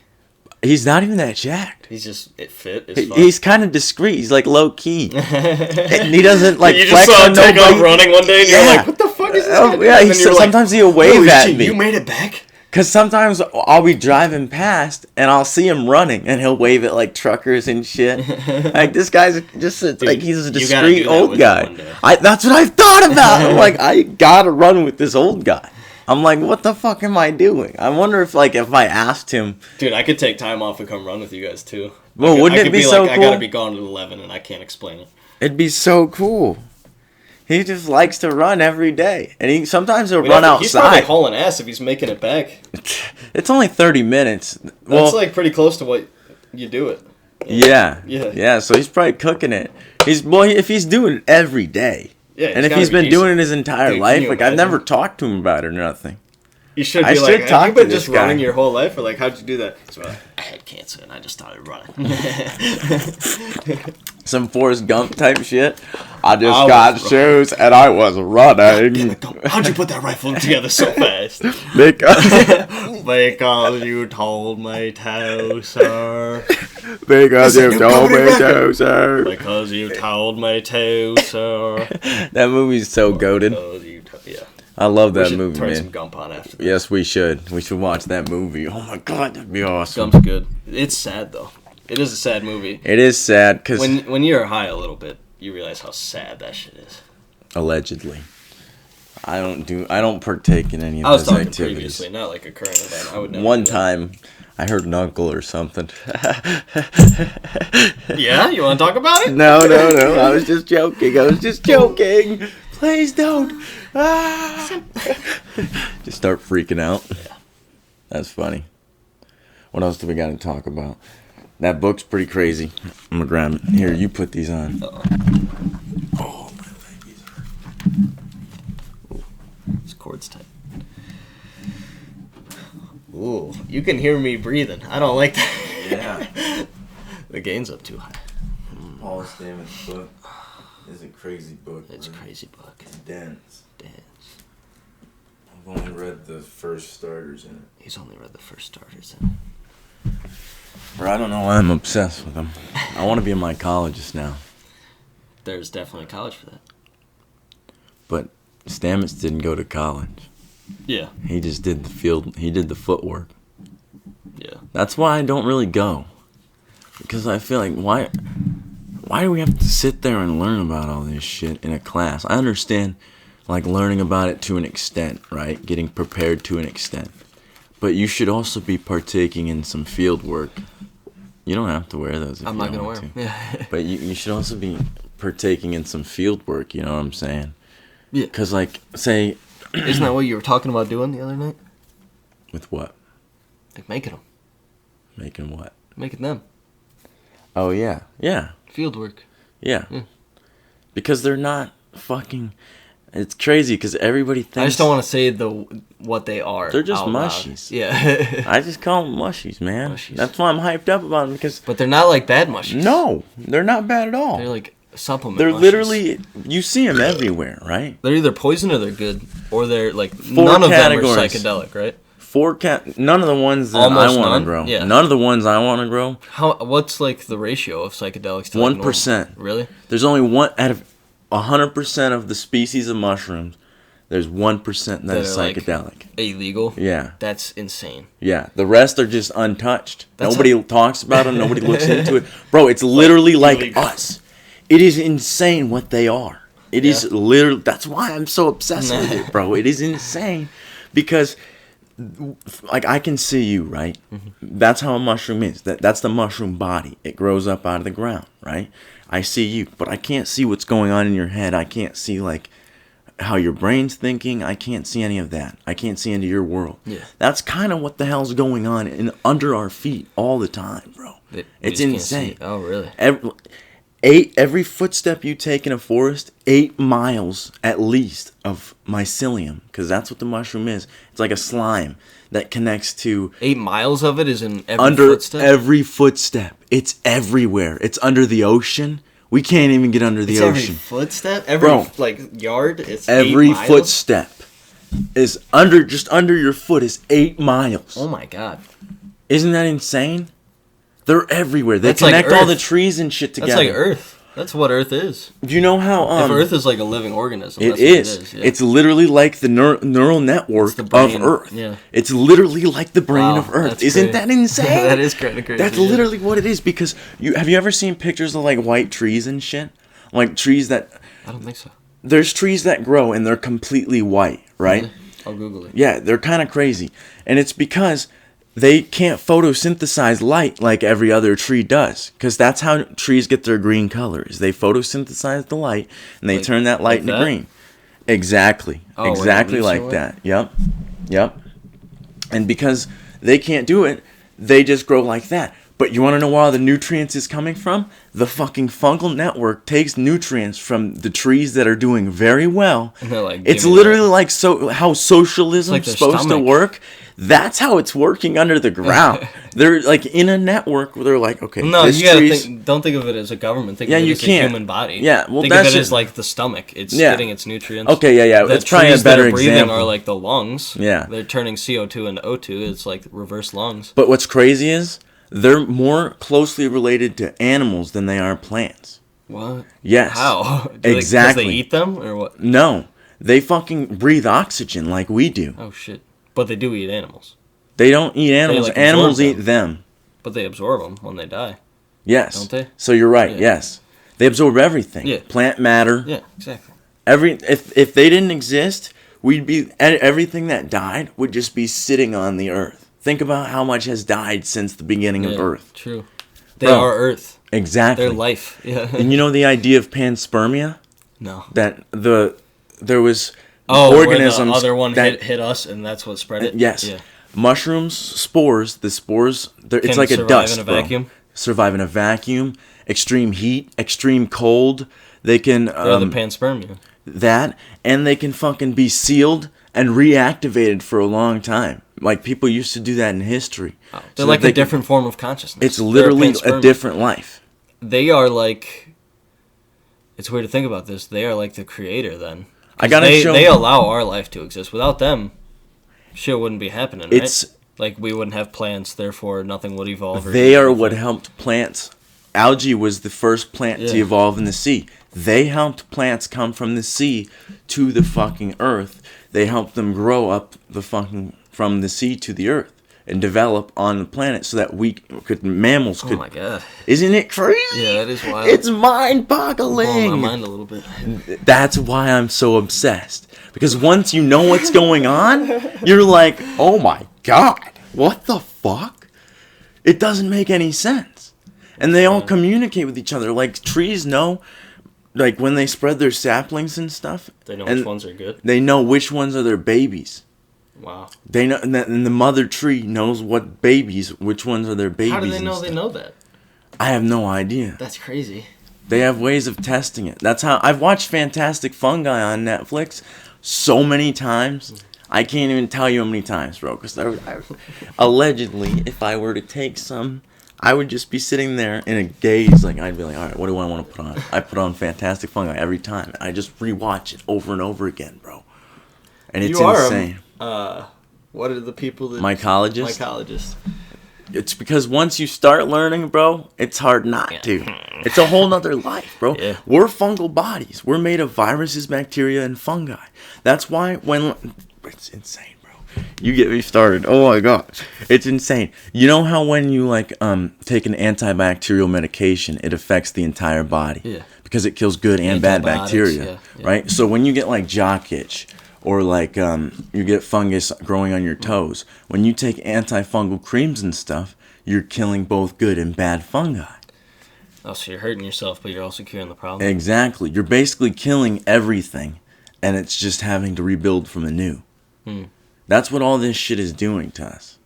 He's not even that jacked. He's just fit as fuck. He's kind of discreet. He's like low key. And he doesn't like you flex just saw on him take nobody. off running one day and you're like, what the fuck is this guy doing? Yeah, sometimes he'll wave at me. You made it back? Because sometimes I'll be driving past and I'll see him running and he'll wave at like truckers and shit. Like this guy's just like he's a discreet old guy. That's what I've thought about. I'm like, I gotta run with this old guy. I'm like, what the fuck am I doing? I wonder if I asked him. Dude, I could take time off and come run with you guys too. Well, wouldn't it be so cool? I gotta be gone at 11 and I can't explain it. It'd be so cool. He just likes to run every day, and sometimes he'll run outside. He's probably hauling ass if he's making it back. It's only 30 minutes. That's like pretty close to what you do it. Yeah. So he's probably cooking it. If he's doing it every day. Yeah. And if he's been doing it his entire life, like I've never talked to him about it or nothing. You should be like, have you been just running your whole life? Or like, how'd you do that? So I had cancer and I just started running. Some Forrest Gump type shit. I just got shoes and I was running. How'd you put that rifle together so fast? Because you told me to, sir. Because you told me to, sir. Because you told me to, sir. That movie's so goated. Yeah. I love We that should movie, turn man. some Gump on after this. Yes, we should. We should watch that movie. Oh my god, that'd be awesome. Gump's good. It's sad though. It is a sad movie. It is sad because When you're high a little bit, you realize how sad that shit is. allegedly, I don't partake in any I of was those talking activities. previously, not like a current event. I would never. One do that. time, I heard an uncle or something. Yeah, you want to talk about it? No. I was just joking. Please don't. Ah. Just start freaking out. Yeah. That's funny. What else do we got to talk about? That book's pretty crazy. I'm gonna grab it. Here, you put these on. Uh-oh. Oh, my leggies hurt. This cord's tight. Ooh, you can hear me breathing. I don't like that. Yeah. The gain's up too high. Paul Stamets' book is a crazy book. It's a man. crazy book. It's dense. Dance. I've only read the first starters in it. He's only read the first starters in. Or I don't know why I'm obsessed with them. I want to be a mycologist now. There's definitely a college for that. But Stamets didn't go to college. Yeah. He just did the field. He did the footwork. Yeah. That's why I don't really go. Because I feel like, why do we have to sit there and learn about all this shit in a class? I understand, like, learning about it to an extent, right? Getting prepared to an extent. But you should also be partaking in some field work. You don't have to wear those if I'm you not don't gonna wear want them. to. Yeah. But you should also be partaking in some field work, you know what I'm saying? Yeah. Because, like, say... Isn't that what you were talking about doing the other night? With what? Like making them. Making what? Making them. Oh, yeah. Yeah. Field work. Yeah. Yeah. Because they're not fucking... It's crazy because everybody thinks... I just don't want to say what they are. They're just out loud. mushies. Yeah. I just call them mushies, man. Mushies. That's why I'm hyped up about them because... But they're not like bad mushies. No, they're not bad at all. They're like supplement They're mushies. literally... You see them everywhere, right? They're either poison or they're good. Or they're like... Four none of categories. them are psychedelic, right? None of the ones that Almost I want none? to grow. Yeah. None of the ones I want to grow. What's like the ratio of psychedelics to like, 1%. normal? Really? There's only one... Out of 100% of the species of mushrooms, there's 1% that is are, like, psychedelic. Illegal? Yeah. That's insane. Yeah, the rest are just untouched. That's Nobody talks about them. Nobody looks into it. Bro, it's literally like illegal. us. It is insane what they are. It is Yeah. literally... That's why I'm so obsessed with it, bro. It is insane. Because, like, I can see you, right? Mm-hmm. That's how a mushroom is. That's the mushroom body. It grows up out of the ground, right? I see you, but I can't see what's going on in your head. I can't see, like... how your brain's thinking. I can't see any of that. I can't see into your world. Yeah. That's kind of what the hell's going on under our feet all the time, bro. We It's just can't insane. see. Oh, really? Every footstep you take in a forest, 8 miles at least of mycelium, because that's what the mushroom is. It's like a slime that connects to 8 miles of it is in every under footstep? every footstep. It's everywhere. It's under the ocean. We can't even get under the It's ocean. every footstep? Every, Bro, like, yard? It's Every 8 miles? footstep is just under your foot is 8 miles. Oh, my God. Isn't that insane? They're everywhere. They That's like connect all Earth. the trees and shit together. That's like Earth. That's what Earth is. Do you know how If Earth is like a living organism, it that's is. what it is. Yeah. It's literally like the neural network the brain, of Earth. yeah. It's literally like the brain Wow, of Earth. that's Isn't crazy. that insane? That is kind of crazy. That's yeah. literally what it is because have you ever seen pictures of like white trees and shit? Like trees that I don't think so. there's trees that grow and they're completely white, right? I'll Google it. Yeah, they're kind of crazy. And it's because they can't photosynthesize light like every other tree does. Because that's how trees get their green colors. They photosynthesize the light, and they turn that light into that? green. Exactly. Oh, when exactly the leaves like are that. Yep. Yep. And because they can't do it, they just grow like that. But you want to know where all the nutrients is coming from? The fucking fungal network takes nutrients from the trees that are doing very well. And they're like, It's give me literally like how socialism's like their supposed to stomach. work. That's how it's working under the ground. They're like in a network where they're like, okay, No, this you gotta tree's... don't think of it as a government. Think Yeah, of it you as can't. a human body. Yeah, well, think of that's it as just- like the stomach. It's Yeah. getting its nutrients. Okay, yeah. The That's probably a trees better that are breathing example. are like the lungs. Yeah. They're turning CO2 into O2. It's like reverse lungs. But what's crazy is They're more closely related to animals than they are plants. What? Yes. How? Exactly. Because they eat them or what? No. They fucking breathe oxygen like we do. Oh shit! But they do eat animals. They don't eat animals. like, Animals absorb eat them. But they absorb them when they die. Yes. Don't they? So you're right. Yeah. Yes. They absorb everything. Yeah. Plant matter. Yeah, exactly. If they didn't exist, everything that died would just be sitting on the earth. Think about how much has died since the beginning of Earth. True. They are Earth. Exactly. They're life. Yeah. And you know the idea of panspermia? No. That there was organisms where the other one hit us and that's what spread it. Yes. Yeah. Mushrooms, spores. The spores. It's like a dust. Survive in a vacuum. Survive in a vacuum. Extreme heat. Extreme cold. They can. The panspermia. That, and they can fucking be sealed and reactivated for a long time. Like people used to do that in history. Oh, they're like a different form of consciousness. It's literally a different life. They are like. It's weird to think about this. They are like the creator then. I gotta show. They allow our life to exist. Without them, shit wouldn't be happening. Right? It's like we wouldn't have plants. Therefore, nothing would evolve. They are what helped plants. Algae was the first plant to evolve in the sea. They helped plants come from the sea to the fucking earth. They helped them grow up from the sea to the earth and develop on the planet so that mammals could. Oh my god! Isn't it crazy? Yeah, that is wild. It's mind-boggling. Blowing my mind a little bit. That's why I'm so obsessed. Because once you know what's going on, you're like, oh my god, what the fuck? It doesn't make any sense. And they all communicate with each other. Like trees know. Like, when they spread their saplings and stuff... They know which ones are good? They know which ones are their babies. Wow. They know, and the mother tree knows which ones are their babies. How do they know that? I have no idea. That's crazy. They have ways of testing it. That's how... I've watched Fantastic Fungi on Netflix so many times. I can't even tell you how many times, bro. Because allegedly, if I were to take some... I would just be sitting there in a gaze, like, I'd be like, all right, what do I want to put on? I put on Fantastic Fungi every time. I just rewatch it over and over again, bro. And it's insane. What are the people that... Mycologists? Mycologists. It's because once you start learning, bro, it's hard not to. It's a whole nother life, bro. Yeah. We're fungal bodies. We're made of viruses, bacteria, and fungi. That's why it's insane. You get me started. Oh my god. It's insane. You know how when you take an antibacterial medication, it affects the entire body? Yeah. Because it kills good and bad bacteria. Yeah. Right? So when you get like jock itch or like you get fungus growing on your toes, when you take antifungal creams and stuff, you're killing both good and bad fungi. Oh, so you're hurting yourself, but you're also curing the problem? Exactly. You're basically killing everything, and it's just having to rebuild from anew. That's what all this shit is doing to us.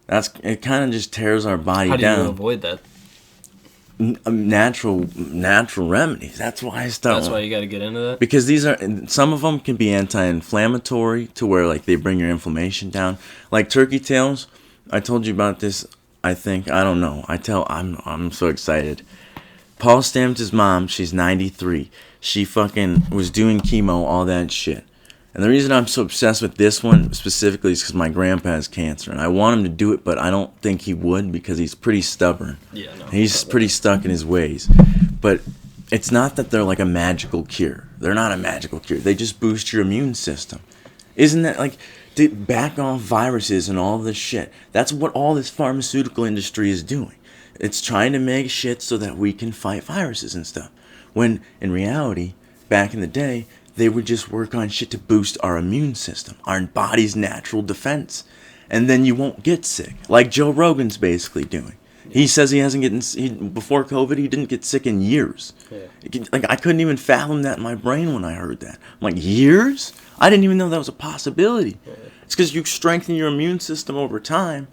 It kind of just tears our body down. How do you avoid that? Natural remedies. That's why I start. That's why you got to get into that? Because some of them can be anti-inflammatory to where like they bring your inflammation down. Like turkey tails. I told you about this, I think. I don't know. I'm so excited. Paul Stamets' mom, she's 93. She fucking was doing chemo, all that shit. And the reason I'm so obsessed with this one specifically is because my grandpa has cancer. And I want him to do it, but I don't think he would because he's pretty stubborn. Yeah, no. He's pretty stuck in his ways. But it's not that they're like a magical cure. They're not a magical cure. They just boost your immune system. Isn't that like... to back off viruses and all this shit. That's what all this pharmaceutical industry is doing. It's trying to make shit so that we can fight viruses and stuff. When, in reality, back in the day... they would just work on shit to boost our immune system, our body's natural defense. And then you won't get sick. Like Joe Rogan's basically doing. He says he hasn't before COVID, he didn't get sick in years. Yeah. Like, I couldn't even fathom that in my brain when I heard that. I'm like, years? I didn't even know that was a possibility. Yeah. It's because you strengthen your immune system over time,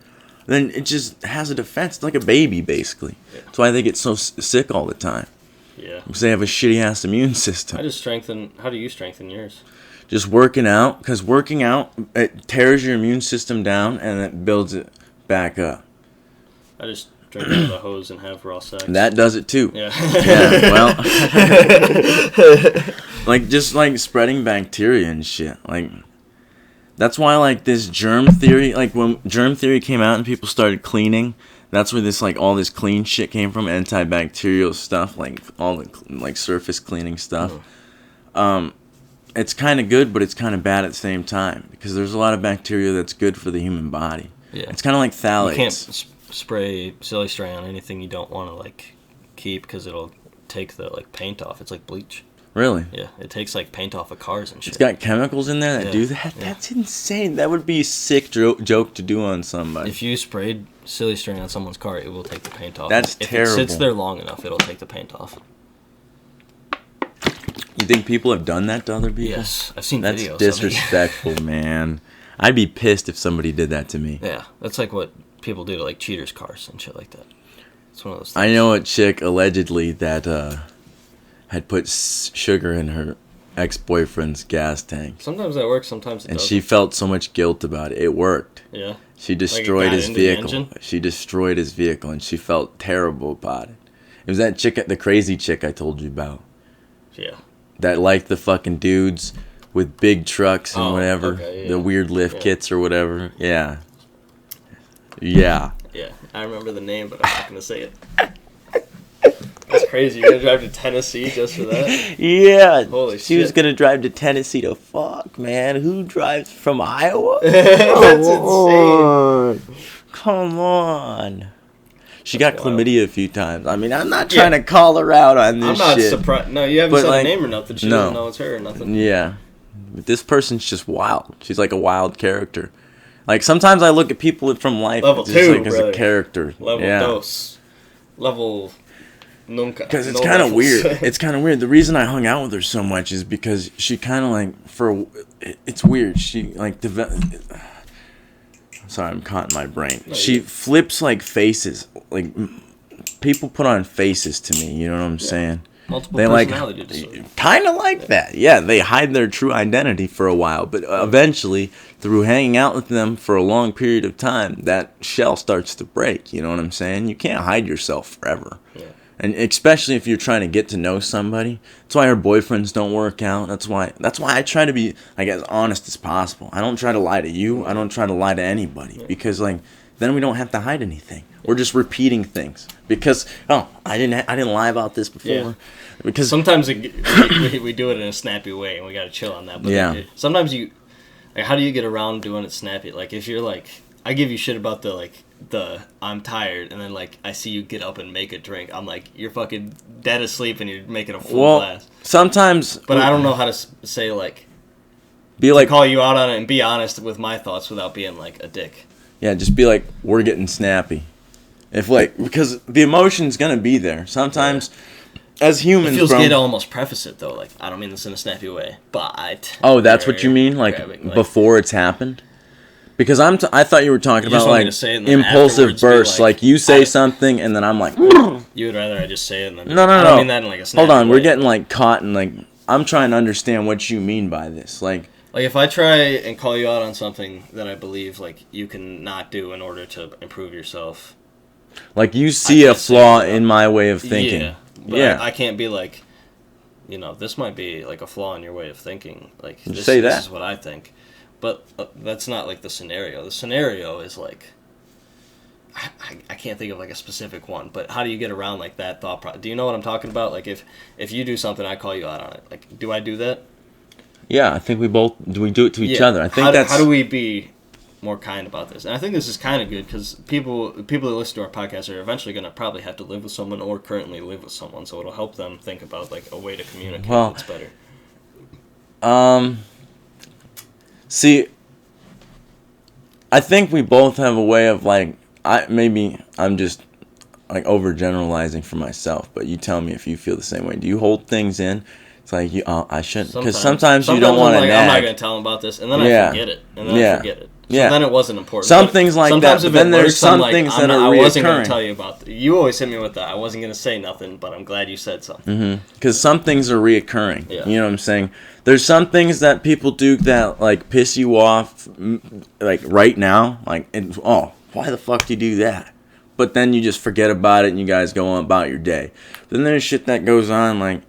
then it just has a defense. It's like a baby, basically. Yeah. That's why they get so sick all the time. Yeah. Because they have a shitty-ass immune system. How do you strengthen yours? Just working out. Because working out, it tears your immune system down and it builds it back up. I just drink out of the hose and have raw sex. That does it too. Yeah. Yeah, well. just spreading bacteria and shit. Like, that's why, this germ theory, when germ theory came out and people started cleaning, That's where this like all this clean shit came from, antibacterial stuff, like all the like surface cleaning stuff. It's kind of good, but it's kind of bad at the same time because there's a lot of bacteria that's good for the human body. Yeah. It's kind of like phthalates. You can't spray silly string on anything you don't want to like keep because it'll take the like paint off. It's like bleach. Really? Yeah, it takes like paint off of cars and shit. It's got chemicals in there that do that? Yeah. That's insane. That would be a sick joke to do on somebody. If you sprayed silly string on someone's car, it will take the paint off. That's terrible. If it sits there long enough, it'll take the paint off. You think people have done that to other people? Yes, I've seen that's videos. That's disrespectful, man. I'd be pissed if somebody did that to me. Yeah, that's like what people do to like cheaters' cars and shit like that. It's one of those things. I know a chick allegedly that had put sugar in her ex-boyfriend's gas tank. Sometimes that works, sometimes it doesn't. And she felt so much guilt about it. It worked. Yeah. She destroyed his vehicle. She destroyed his vehicle, and she felt terrible about it. It was that chick, the crazy chick I told you about. Yeah. That liked the fucking dudes with big trucks and whatever. Okay, yeah. The weird lift kits or whatever. Yeah. Yeah. Yeah. I remember the name, but I'm not going to say it. That's crazy. You're going to drive to Tennessee just for that? Yeah. Holy shit. She was going to drive to Tennessee to fuck, man. Who drives from Iowa? That's insane. Come on. She got chlamydia a few times. I mean, I'm not trying to call her out on this shit. I'm not surprised. No, you haven't said a name or nothing. She doesn't know it's her or nothing. Yeah. But this person's just wild. She's like a wild character. Like, sometimes I look at people from life Level just 2, like as a character. Level dos. Level nunca. Because it's kind of weird. It's kind of weird. The reason I hung out with her so much is because she kind of like, it's weird. She like sorry, I'm caught in my brain. No, she flips like faces. Like, people put on faces to me. You know what I'm saying? Multiple they personality disorder. Kind of like that. Yeah, they hide their true identity for a while, but eventually, through hanging out with them for a long period of time, that shell starts to break. You know what I'm saying? You can't hide yourself forever. Yeah. And especially if you're trying to get to know somebody. That's why our boyfriends don't work out. That's why I try to be like as honest as possible. I don't try to lie to you. I don't try to lie to anybody because like then we don't have to hide anything. We're just repeating things because I didn't lie about this before. Yeah. Because sometimes we do it in a snappy way and we gotta chill on that. But sometimes how do you get around doing it snappy? Like if you're like, I give you shit about the I'm tired, and then like I see you get up and make a drink. I'm like, you're fucking dead asleep and you're making a full glass. Sometimes, but I don't know how to say like, call you out on it and be honest with my thoughts without being like a dick. Yeah, just be like, we're getting snappy. If like, because the emotion's gonna be there. Sometimes, as humans, it feels good to almost preface it though. Like, I don't mean this in a snappy way, but. Oh, that's what you mean, like before it's happened. Because I thought you were talking about like impulsive bursts, like you say something and then I'm like. You would rather I just say it. And then no. I don't mean that in like a snappy Hold on, way. we're getting like caught in like I'm trying to understand what you mean by this, like. Like if I try and call you out on something that I believe like you can not do in order to improve yourself. Like you see a flaw in my way of thinking. Yeah. But I can't be like, this might be like a flaw in your way of thinking. Like this is what I think. But that's not like the scenario. The scenario is like, I can't think of like a specific one. But how do you get around like that thought process? Do you know what I'm talking about? Like if you do something, I call you out on it. Like, do I do that? Yeah, I think we do it to each other. I think how do we be more kind about this? And I think this is kind of good because people that listen to our podcast are eventually going to probably have to live with someone or currently live with someone, so it'll help them think about like a way to communicate that's better. See, I think we both have a way of like I'm just like overgeneralizing for myself, but you tell me if you feel the same way. Do you hold things in? It's like I shouldn't, because sometimes you don't want to. I'm not going to tell them about this, and then I forget it, and then I forget it. So then it wasn't important. Some things like that. But then there's some things that are reoccurring. I wasn't going to tell you about. You always hit me with that. I wasn't going to say nothing, but I'm glad you said something. Because some things are reoccurring. Yeah. You know what I'm saying? There's some things that people do that like piss you off, like right now. Like, why the fuck do you do that? But then you just forget about it and you guys go on about your day. Then there's shit that goes on like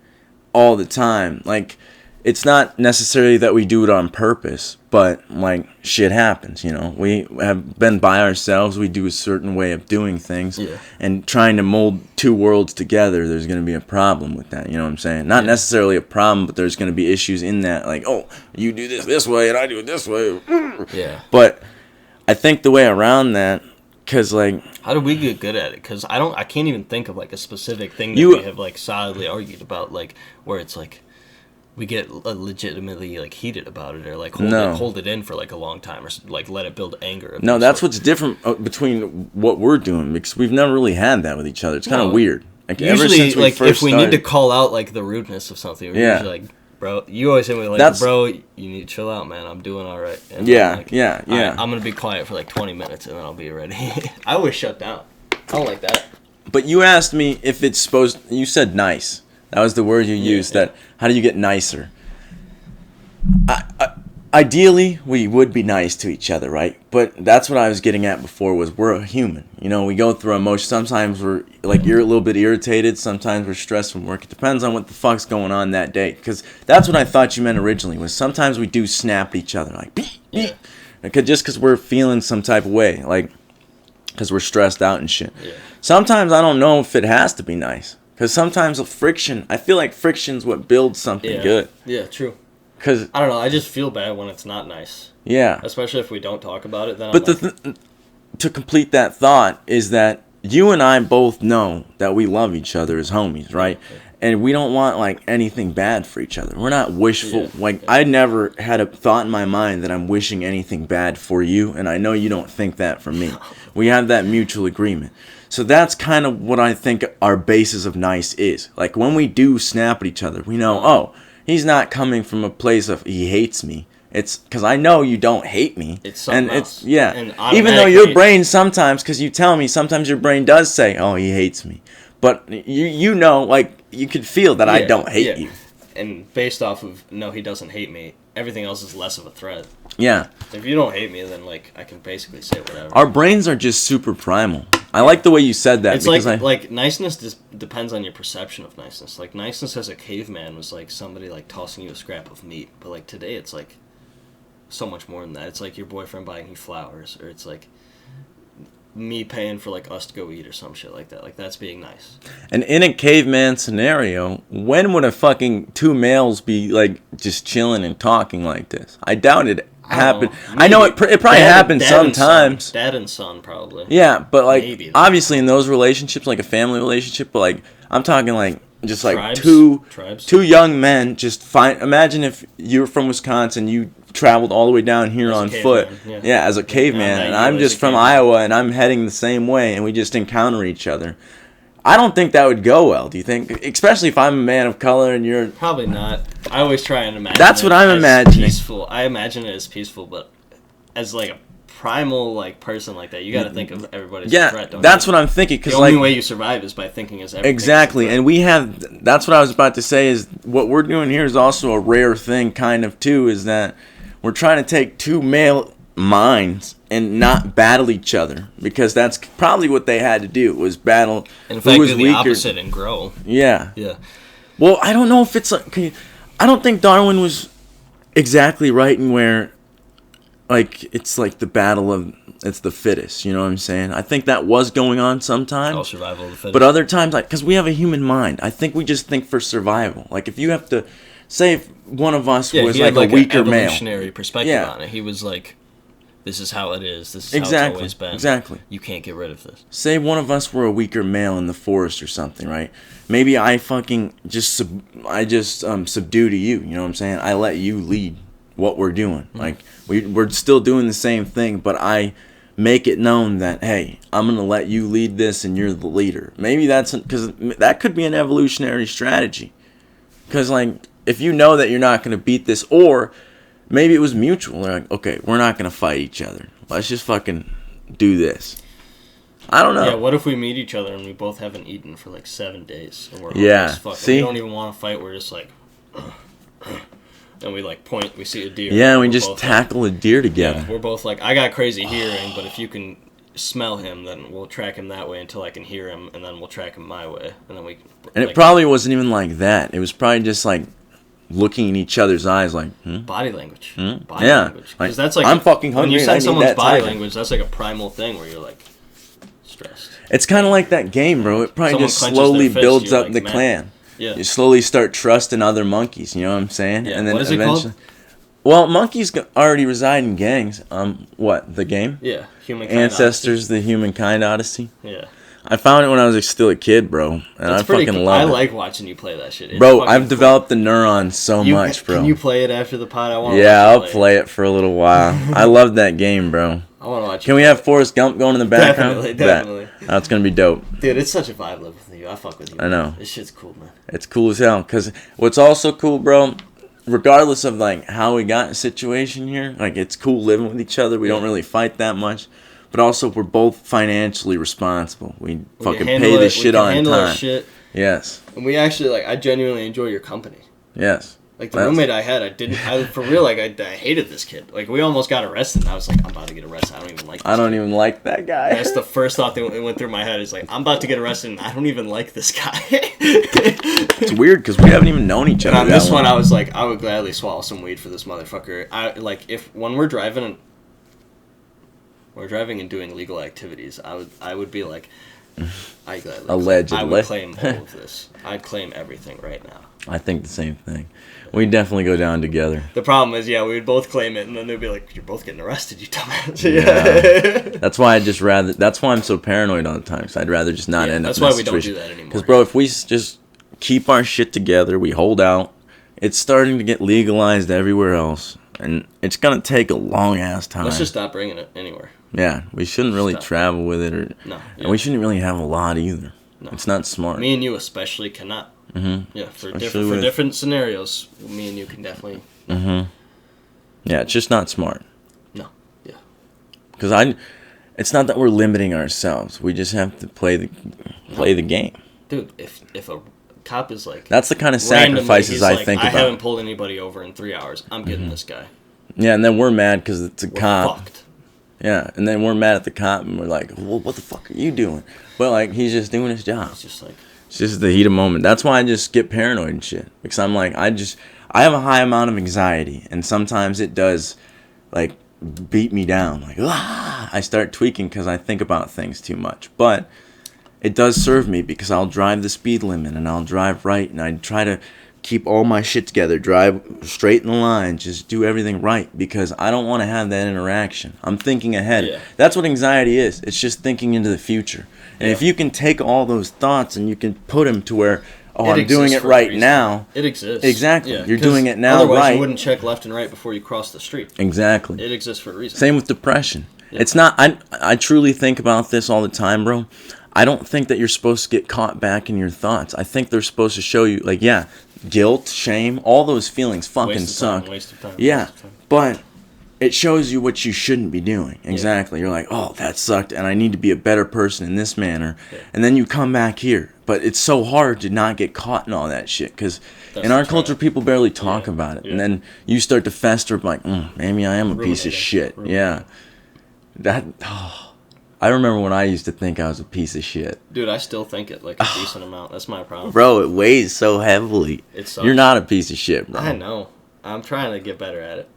all the time. Like, it's not necessarily that we do it on purpose, but like shit happens, you know. We have been by ourselves. We do a certain way of doing things, and trying to mold two worlds together. There's going to be a problem with that. You know what I'm saying? Not necessarily a problem, but there's going to be issues in that. Like, oh, you do this way, and I do it this way. Yeah. But I think the way around that, because like, how do we get good at it? Because I can't even think of like a specific thing that we have like solidly argued about, like where it's like. We get legitimately like heated about it, or like hold it in for like a long time, or like let it build anger. No, that's what's different between what we're doing, because we've never really had that with each other. It's kind of weird. Like, usually, like if we need to call out like the rudeness of something, we're usually like, bro, you always say like, bro, you need to chill out, man. I'm doing all right. And like, I'm gonna be quiet for like 20 minutes and then I'll be ready. I always shut down. I don't like that. But you asked me if it's supposed. You said nice. That was the word you used. That how do you get nicer? Ideally, we would be nice to each other, right? But that's what I was getting at before. Was we're a human. You know, we go through emotions. Sometimes we're like you're a little bit irritated. Sometimes we're stressed from work. It depends on what the fuck's going on that day. Because that's what I thought you meant originally. Was sometimes we do snap at each other like beep beep. Just because we're feeling some type of way, like because we're stressed out and shit. Yeah. Sometimes I don't know if it has to be nice. Because sometimes friction, I feel like friction's what builds something good. Yeah, true. Because I don't know, I just feel bad when it's not nice. Yeah. Especially if we don't talk about it. Then but to complete that thought is that you and I both know that we love each other as homies, right? Okay. And we don't want like anything bad for each other. We're not wishful. I never had a thought in my mind that I'm wishing anything bad for you, and I know you don't think that for me. We have that mutual agreement. So that's kind of what I think our basis of nice is. Like when we do snap at each other, we know, oh, he's not coming from a place of he hates me. It's because I know you don't hate me. It's something else. And even though your brain sometimes, because you tell me, sometimes your brain does say, oh, he hates me. But you know, like, you could feel that I don't hate you. And based off of, no, he doesn't hate me, everything else is less of a threat. Yeah. If you don't hate me, then, like, I can basically say whatever. Our brains are just super primal. I like the way you said that. It's like niceness just depends on your perception of niceness. Like, niceness as a caveman was, like, somebody, like, tossing you a scrap of meat. But, like, today it's, like, so much more than that. It's, like, your boyfriend buying you flowers. Or it's, like, me paying for, like, us to go eat or some shit like that. Like, that's being nice. And in a caveman scenario, when would a fucking two males be, like, just chilling and talking like this? I doubt it happened. I know it probably happened sometimes. Dad and son, probably. Yeah, but, like, obviously in those relationships, like a family relationship, but, like, I'm talking, like, just, like, two young men just imagine if you're from Wisconsin, you traveled all the way down here on foot. Yeah, as a caveman. And I'm just from Iowa, and I'm heading the same way, and we just encounter each other. I don't think that would go well, do you think? Especially if I'm a man of color and you're... Probably not. I always try and imagine That's what I'm imagining. Peaceful. I imagine it as peaceful, but as, like, a primal, like, person like that, you got to think of everybody as a threat, don't you? That's what I'm thinking. The only way you survive is by thinking as everything. Exactly, and we have... That's what I was about to say, is what we're doing here is also a rare thing, kind of, too, is that we're trying to take two male minds and not battle each other, because that's probably what they had to do, was battle in fact, who was do the opposite and grow. Yeah. Well, I don't know if it's like, I don't think Darwin was exactly right in where, like, it's like the battle of it's the fittest. You know what I'm saying? I think that was going on sometimes. Oh, survival of the fittest. But other times, like, because we have a human mind, I think we just think for survival. Like, if you have to say if one of us was like a weaker male, evolutionary perspective on it. He was like, this is how it is. This is how it's always been. Exactly. You can't get rid of this. Say one of us were a weaker male in the forest or something, right? Maybe I fucking just subdue to you. You know what I'm saying? I let you lead what we're doing. Mm-hmm. Like we're still doing the same thing, but I make it known that, hey, I'm gonna let you lead this, and you're the leader. Maybe that's because that could be an evolutionary strategy. Because like if you know that you're not gonna beat this, or maybe it was mutual. They're like, okay, we're not going to fight each other. Let's just fucking do this. I don't know. Yeah, what if we meet each other and we both haven't eaten for like 7 days? And we're see? We don't even want to fight. We're just like... and we like point, we see a deer. Yeah, and we just tackle a deer together. Yeah, we're both like, I got crazy hearing, but if you can smell him, then we'll track him that way until I can hear him, and then we'll track him my way. And then we... And it probably wasn't even like that. It was probably just like... looking in each other's eyes like, body language. Hmm? Body Yeah. language. Because that's like I'm fucking hungry. When you and I sense need someone's that body time. language, that's like a primal thing where you're like stressed. It's kind of like that game, bro. It probably Someone just clenches slowly their fist, builds you're up like, the man. clan. Yeah. You slowly start trusting other monkeys. You know what I'm saying? Yeah. And then What is it eventually, called? well, monkeys already reside in gangs. What the game? Yeah. Humankind Ancestors, the Humankind Odyssey. Odyssey. Yeah. I found it when I was still a kid, bro, and That's I pretty fucking cool. love I it. like watching you play that shit. It's Bro, fucking I've cool. developed the neurons so much, bro. Can you play it after the pod? I want. Yeah, I'll play it for a little while. I love that game, bro. I want to watch. Can we have Forrest Gump going in the background? Definitely. That's gonna be dope. Dude, it's such a vibe living with you. I fuck with you. I know. This shit's cool, man. It's cool as hell. Cause what's also cool, bro, regardless of like how we got in a situation here, like it's cool living with each other. We don't really fight that much, but also we're both financially responsible. We fucking pay this shit on time. Shit. Yes. And we actually like. I genuinely enjoy your company. Yes. Like the roommate I had, for real, like I hated this kid. Like we almost got arrested, and I was like, I'm about to get arrested. I don't even like this I don't kid. even like that guy. And that's the first thought that went through my head is like, I'm about to get arrested, and I don't even like this guy. It's weird because we haven't even known each other. And on that this one, long. I was like, I would gladly swallow some weed for this motherfucker. When we're driving and doing legal activities, I would be like, I gladly Allegedly. I would claim all of this. I'd claim everything right now. I think the same thing. We definitely go down together. The problem is, we would both claim it, and then they'd be like, "You're both getting arrested, you dumbass." Yeah. That's why That's why I'm so paranoid all the time. Cause I'd rather just not end up. That's in why that we don't situation. do that anymore. Because, bro, if we just keep our shit together, we hold out. It's starting to get legalized everywhere else, and it's gonna take a long ass time. Let's just stop bringing it anywhere. Yeah, we shouldn't really Stop. travel with it, and we shouldn't really have a lot either. No. It's not smart. Me and you especially cannot. Mm-hmm. Yeah, for Especially different scenarios, me and you can definitely. Mm-hmm. Yeah, it's just not smart. No. Yeah. Because it's not that we're limiting ourselves. We just have to play the game. Dude, if a cop is like, that's the kind of randomly, sacrifices he's I like, think I about. haven't pulled anybody over in 3 hours. I'm getting this guy. Yeah, and then we're mad because it's a cop. Fucked. Yeah, and then we're mad at the cop, and we're like, well, what the fuck are you doing? Well, like, he's just doing his job. It's just like. It's just the heat of moment. That's why I just get paranoid and shit. Because I'm like, I have a high amount of anxiety. And sometimes it does, like, beat me down. Like, I start tweaking because I think about things too much. But it does serve me because I'll drive the speed limit and I'll drive right. And I try to keep all my shit together. Drive straight in the line. Just do everything right. Because I don't want to have that interaction. I'm thinking ahead. Yeah. That's what anxiety is. It's just thinking into the future. And if you can take all those thoughts and you can put them to where, I'm doing it right now. It exists. Exactly. Yeah, You're doing it now otherwise right. you wouldn't check left and right before you cross the street. Exactly. It exists for a reason. Same with depression. Yeah. It's not, I truly think about this all the time, bro. I don't think that you're supposed to get caught back in your thoughts. I think they're supposed to show you, like, guilt, shame, all those feelings fucking suck. Waste of time. Yeah, but it shows you what you shouldn't be doing. Exactly. You're like, oh, that sucked, and I need to be a better person in this manner. Yeah. And then you come back here. But it's so hard to not get caught in all that shit. Because in our culture, people barely talk about it. Yeah. And then you start to fester like, maybe I am a piece of shit. Yeah. I remember when I used to think I was a piece of shit. Dude, I still think it like a decent amount. That's my problem. Bro, it weighs so heavily. You're not a piece of shit, bro. I know. I'm trying to get better at it.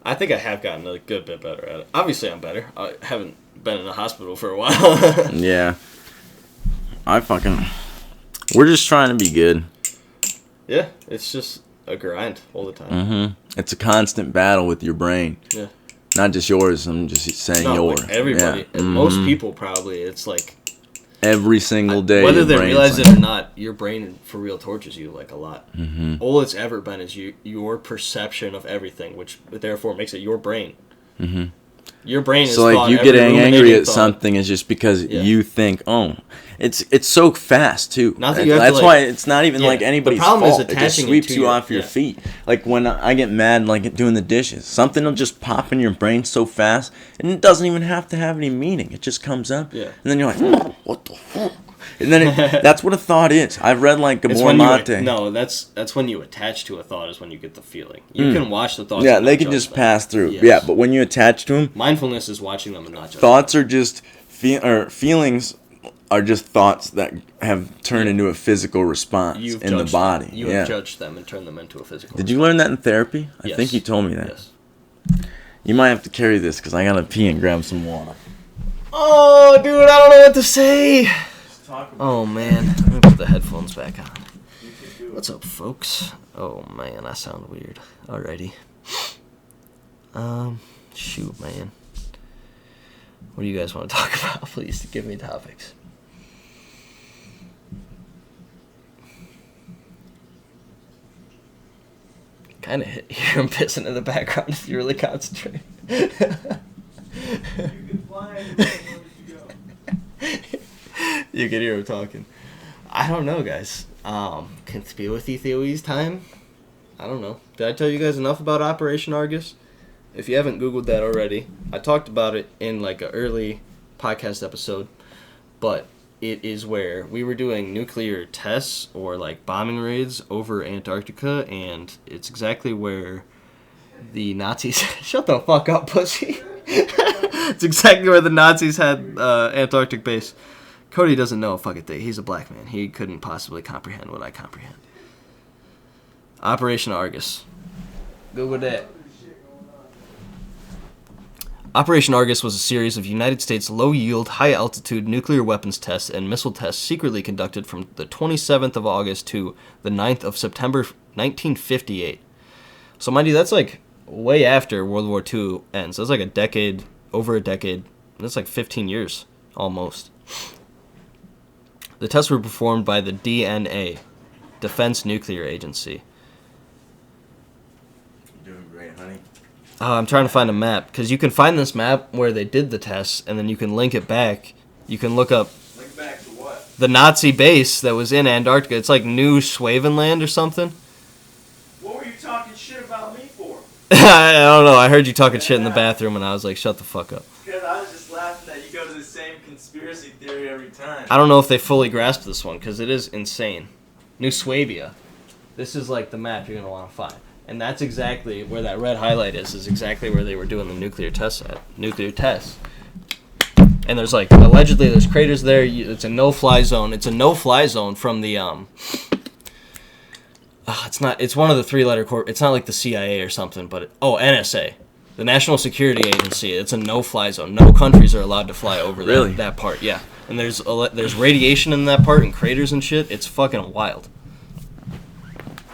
I think I have gotten a good bit better at it. Obviously, I'm better. I haven't been in the hospital for a while. Yeah. We're just trying to be good. Yeah, it's just a grind all the time. Mm-hmm. It's a constant battle with your brain. Yeah. Not just yours, I'm just saying yours. Like everybody. Yeah. And most people probably, it's like... Every single day. Whether they realize it or not, your brain for real tortures you like a lot. Mm-hmm. All it's ever been is your perception of everything, which therefore makes it your brain. Mm-hmm. Your brain is so like you get angry at something is just because you think, it's so fast too. Not that you have That's to, why it's not even like anybody's fault. Is it just attaching sweeps to you off your feet. Like when I get mad, like doing the dishes, something will just pop in your brain so fast, and it doesn't even have to have any meaning. It just comes up, and then you're like, what the fuck? And then that's what a thought is. I've read like Gabor Mate. No, that's when you attach to a thought is when you get the feeling. You can watch the thoughts. Yeah, they can just pass through. Yes. Yeah, but when you attach to them, mindfulness is watching them and not judging. Thoughts are just feelings are just thoughts that have turned into a physical response in the body. You have judged them and turned them into a physical Did you learn that in therapy? Yes. I think you told me that. Yes. You might have to carry this because I gotta pee and grab some water. Oh, dude, I don't know what to say. Oh, man. Let me put the headphones back on. What's up, folks? Oh, man, I sound weird. Alrighty. Shoot, man. What do you guys want to talk about? Please give me topics. Kind of hear him pissing in the background if you really concentrate. You can fly anywhere you go. You can hear him talking. I don't know, guys. Conspiracy theories time? I don't know. Did I tell you guys enough about Operation Argus? If you haven't Googled that already, I talked about it in like an early podcast episode, but it is where we were doing nuclear tests or like bombing raids over Antarctica, and it's exactly where the Nazis... Shut the fuck up, pussy. It's exactly where the Nazis had Antarctic base. Cody doesn't know a fucking thing. He's a black man. He couldn't possibly comprehend what I comprehend. Operation Argus. Google that. Operation Argus was a series of United States low-yield, high-altitude nuclear weapons tests and missile tests secretly conducted from the 27th of August to the 9th of September 1958. So, mind you, that's like way after World War II ends. That's like a decade, over a decade. That's like 15 years, almost. The tests were performed by the DNA, Defense Nuclear Agency. You're doing great, honey. I'm trying to find a map, because you can find this map where they did the tests, and then you can link it back. You can look up... Link back to what? The Nazi base that was in Antarctica. It's like New Schwabenland or something. What were you talking shit about me for? I don't know. I heard you talking shit in the bathroom, and I was like, shut the fuck up. Because I was just laughing that you go to the same conspiracy theory every time. I don't know if they fully grasp this one, because it is insane. New Swabia. This is like the map you're going to want to find. And that's exactly where that red highlight is exactly where they were doing the nuclear tests at. Nuclear tests. And there's like, allegedly there's craters there. It's a no-fly zone. It's a no-fly zone from the, it's one of the three-letter it's not like the CIA or something, but, NSA. The National Security Agency. It's a no-fly zone. No countries are allowed to fly over that part, yeah. And there's radiation in that part and craters and shit. It's fucking wild.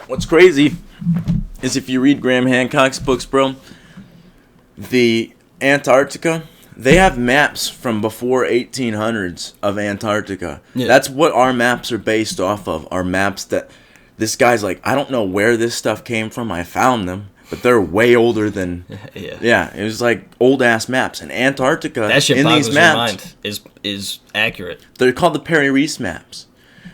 What's crazy is if you read Graham Hancock's books, bro, the Antarctica, they have maps from before 1800s of Antarctica. Yeah. That's what our maps are based off of. Our maps that this guy's like, I don't know where this stuff came from. I found them, but they're way older than... Yeah, it was like old-ass maps. And Antarctica, that shit in these maps... your mind, is accurate. They're called the Perry Reese maps.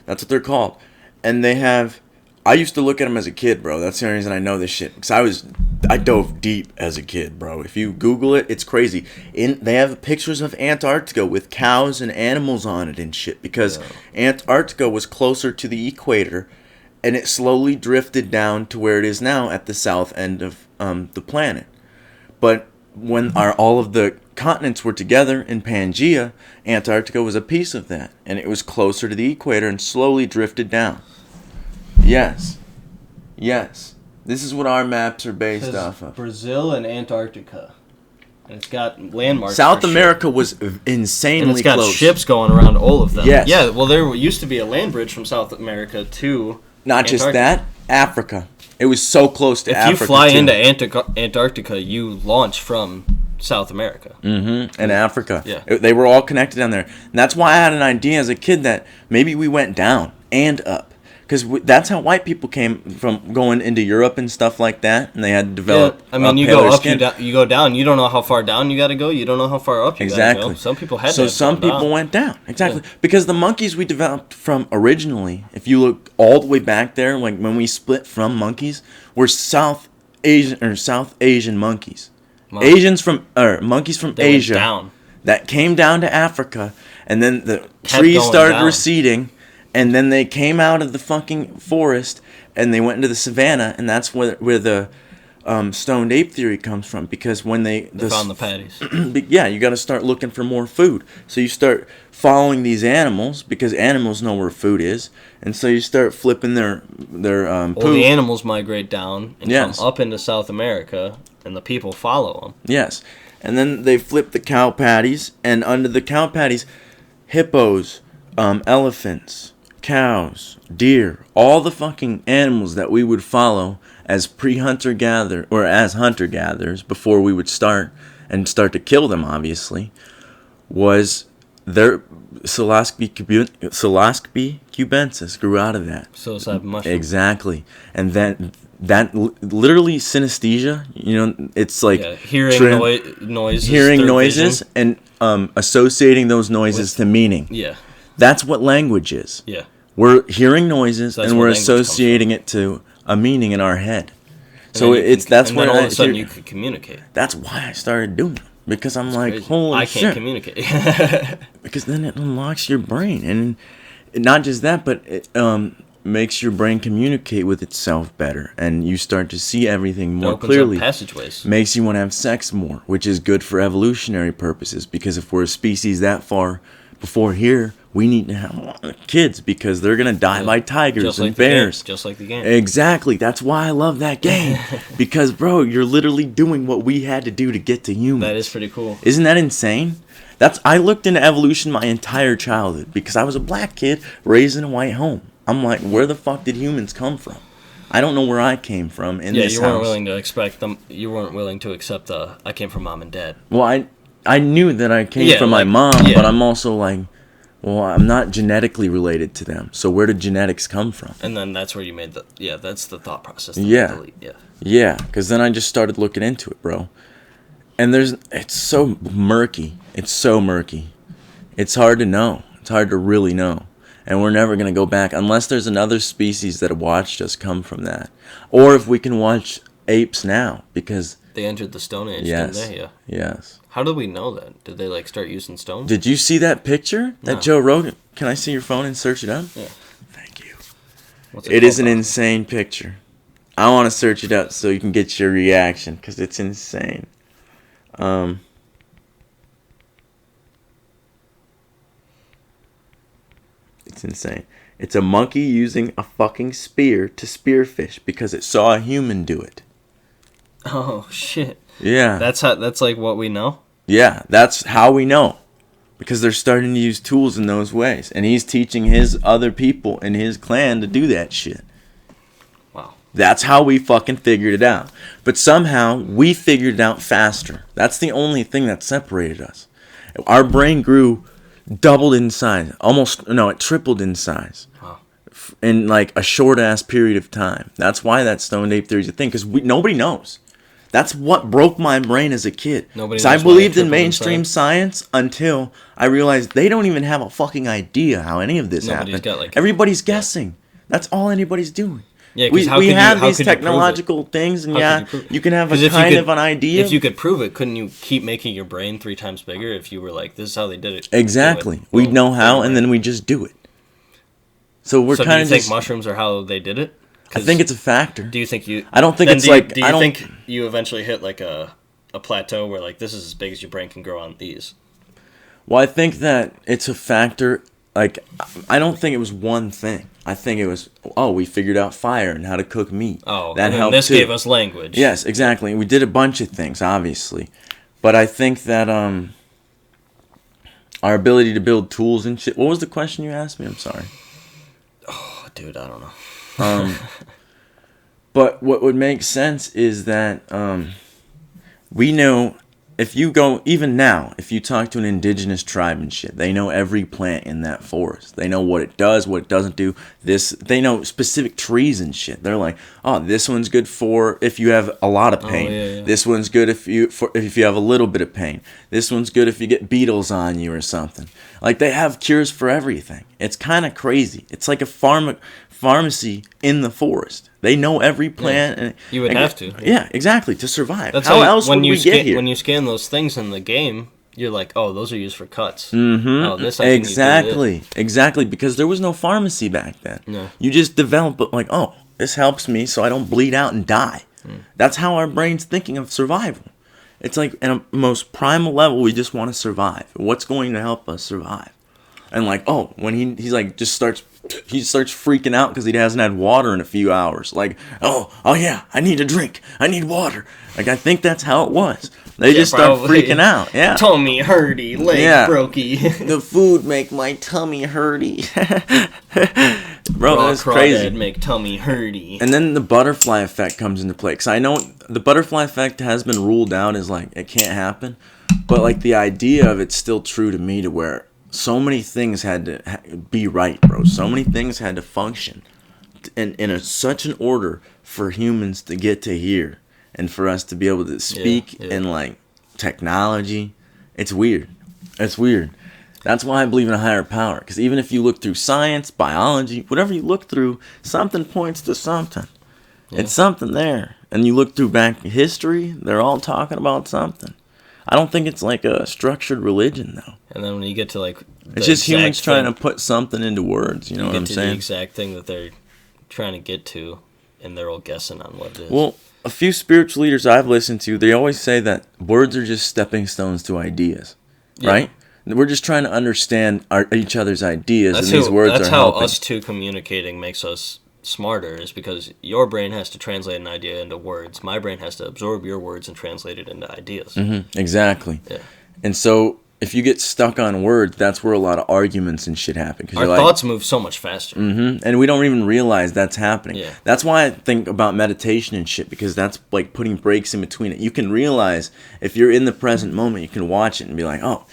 That's what they're called. And they have... I used to look at them as a kid, bro. That's the only reason I know this shit. Because I dove deep as a kid, bro. If you Google it, it's crazy. They have pictures of Antarctica with cows and animals on it and shit. Because Antarctica was closer to the equator, and it slowly drifted down to where it is now at the south end of the planet. But when all of the continents were together in Pangea, Antarctica was a piece of that. And it was closer to the equator and slowly drifted down. Yes. This is what our maps are based off of. Brazil and Antarctica. And it's got landmarks. South America was insanely close. And it's got ships going around all of them. Yes. Yeah, well, there used to be a land bridge from South America to Not just that, Africa. It was so close to Africa. If you fly into Antarctica, you launch from South America. Mm-hmm. And Africa. Yeah. They were all connected down there. And that's why I had an idea as a kid that maybe we went down and up. Because that's how white people came from going into Europe and stuff like that, and they had to develop. Yeah, I mean, you go up, you go down. You don't know how far down you got to go. You don't know how far up you got to go. Some people had. So some people went down. Exactly, because the monkeys we developed from originally, if you look all the way back there, like when we split from monkeys, were South Asian monkeys. Monkeys from Asia that came down to Africa, and then the trees started receding. And then they came out of the fucking forest, and they went into the savannah, and that's where the stoned ape theory comes from, because when They found the patties. yeah, you got to start looking for more food. So you start following these animals because animals know where food is, and so you start flipping their Well, poop. the animals migrate down and Yes. come up into South America, and the people follow them. Yes, and then they flip the cow patties, and under the cow patties, hippos, elephants, cows, deer, all the fucking animals that we would follow as pre-hunter-gatherer, or as hunter-gatherers before we would start to kill them, obviously, was their Psilocybe cubensis grew out of that. Psilocybin mushroom. Exactly. And then that literally synesthesia, it's like hearing noises. Hearing through noises vision. and associating those noises to meaning. Yeah. That's what language is. Yeah. We're hearing noises That's and where we're language comes associating it to a meaning in our head. And So then that's and when then all of a sudden you could communicate. That's why I started doing it. Because I'm like, Crazy. holy I shit. can't communicate. Because then it unlocks your brain. And not just that, but it makes your brain communicate with itself better. And you start to see everything more opens clearly. up passageways. Makes you want to have sex more, which is good for evolutionary purposes. Because if we're a species that far before here, we need to have kids because they're going to die by tigers and bears. Just like the game. Exactly. That's why I love that game. Because, bro, you're literally doing what we had to do to get to humans. That is pretty cool. Isn't that insane? I looked into evolution my entire childhood because I was a black kid raised in a white home. I'm like, where the fuck did humans come from? I don't know where I came from in this house. Yeah, you weren't willing to expect them. You weren't willing to accept I came from mom and dad. Well, I knew that I came from my mom, but I'm also like, well, I'm not genetically related to them. So where did genetics come from? And then that's where you made that's the thought process. Yeah. Yeah, because then I just started looking into it, bro. And it's so murky. It's so murky. It's hard to know. It's hard to really know. And we're never going to go back unless there's another species that watched us come from that. Or if we can watch apes now, because they entered the Stone Age, yes, didn't they? Yeah. Yes. How did we know that? Did they start using stones? Did you see that picture that Joe Rogan? Can I see your phone and search it up? Yeah. Thank you. It is an insane picture. I want to search it up so you can get your reaction because it's insane. It's insane. It's a monkey using a fucking spear to spearfish because it saw a human do it. Oh shit. Yeah. That's like what we know? Yeah, that's how we know. Because they're starting to use tools in those ways. And he's teaching his other people in his clan to do that shit. Wow. That's how we fucking figured it out. But somehow, we figured it out faster. That's the only thing that separated us. Our brain doubled in size. It tripled in size. Wow. In like a short-ass period of time. That's why that stoned ape theory is a thing. Because nobody knows. That's what broke my brain as a kid. Because I believed in mainstream science until I realized they don't even have a fucking idea how any of this happened. Everybody's guessing. That's all anybody's doing. Yeah, we have these technological things, and you can have a kind of an idea. If you could prove it, couldn't you keep making your brain 3 times bigger if you were like, this is how they did it? Exactly. We'd know how, and then we just do it. So we're kind of do you think mushrooms are how they did it? I think it's a factor. Do you think you... I don't think it's like... Do you think you eventually hit like a plateau where like this is as big as your brain can grow on these? Well, I think that it's a factor. Like, I don't think it was one thing. I think it was, we figured out fire and how to cook meat. Oh, that helped this too. Gave us language. Yes, exactly. We did a bunch of things, obviously. But I think that our ability to build tools and shit... What was the question you asked me? I'm sorry. Oh, dude, I don't know. But what would make sense is that we know if you go, even now, if you talk to an indigenous tribe and shit, they know every plant in that forest. They know what it does, what it doesn't do. They know specific trees and shit. They're like, oh, this one's good for if you have a lot of pain. Yeah. This one's good if you have a little bit of pain. This one's good if you get beetles on you or something. Like, they have cures for everything. It's kind of crazy. It's like a pharmacy in the forest. They know every plant. Yeah. You would have to. Yeah, exactly, to survive. That's how else would we get here? When you scan those things in the game, you're like, oh, those are used for cuts. Mm-hmm. Oh, this I Exactly, because there was no pharmacy back then. No. You just develop, like, oh, this helps me so I don't bleed out and die. That's how our brain's thinking of survival. It's like at a most primal level, we just want to survive. What's going to help us survive? And like, oh, when he's like he starts freaking out because he hasn't had water in a few hours. Like, oh yeah, I need a drink. I need water. Like, I think that's how it was. They just start freaking out. Yeah. Tummy hurty, leg brokey. The food make my tummy hurty. Bro, that's crazy. Make tummy hurty. And then the butterfly effect comes into play. Because I know the butterfly effect has been ruled out as like, it can't happen. But like the idea of it's still true to me, to where so many things had to be right, bro. So many things had to function in such an order for humans to get to here. And for us to be able to speak in like technology. It's weird. It's weird. That's why I believe in a higher power. Because even if you look through science, biology, whatever you look through, something points to something. Yeah. It's something there. And you look through back history, they're all talking about something. I don't think it's like a structured religion, though. And then when you get to like... It's just humans trying to put something into words, you know what I'm saying? The exact thing that they're trying to get to, and they're all guessing on what it is. Well, a few spiritual leaders I've listened to, they always say that words are just stepping stones to ideas, right? We're just trying to understand each other's ideas, and these words are helping. That's how us two communicating makes us smarter, is because your brain has to translate an idea into words. My brain has to absorb your words and translate it into ideas. Mm-hmm. Exactly. Yeah. And so if you get stuck on words, that's where a lot of arguments and shit happen. Our thoughts move so much faster. Mm-hmm. And we don't even realize that's happening. Yeah. That's why I think about meditation and shit, because that's like putting breaks in between it. You can realize if you're in the present moment, you can watch it and be like, oh,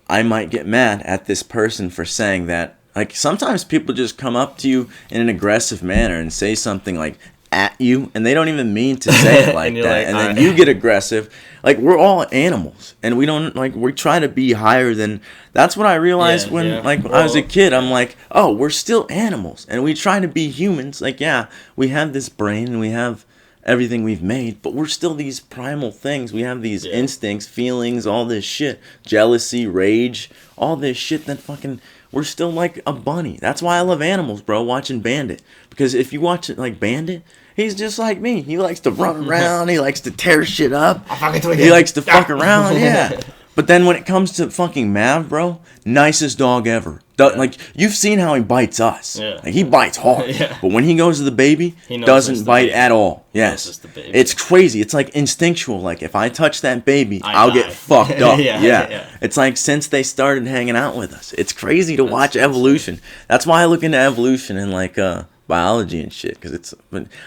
I might get mad at this person for saying that. Like, sometimes people just come up to you in an aggressive manner and say something like at you, and they don't even mean to say it like that. And then you get aggressive. Like, we're all animals, and we don't, like, we try to be higher than... That's what I realized when I was a kid. I'm like, oh, we're still animals, and we try to be humans. Like, yeah, we have this brain, and we have everything we've made, but we're still these primal things. We have these instincts, feelings, all this shit. Jealousy, rage, all this shit that fucking... We're still like a bunny. That's why I love animals, bro, watching Bandit. Because if you watch it like Bandit, he's just like me. He likes to run around. He likes to tear shit up. He likes to fuck around, yeah. But then when it comes to fucking Mav, bro, nicest dog ever. Like, you've seen how he bites us. Yeah. Like, he bites hard. Yeah. But when he goes to the baby, he doesn't bite at all. Yes. It's crazy. It's like instinctual. Like, if I touch that baby, I'll get fucked up. Yeah. It's like since they started hanging out with us. It's crazy to watch evolution. That's why I look into evolution and like biology and shit, because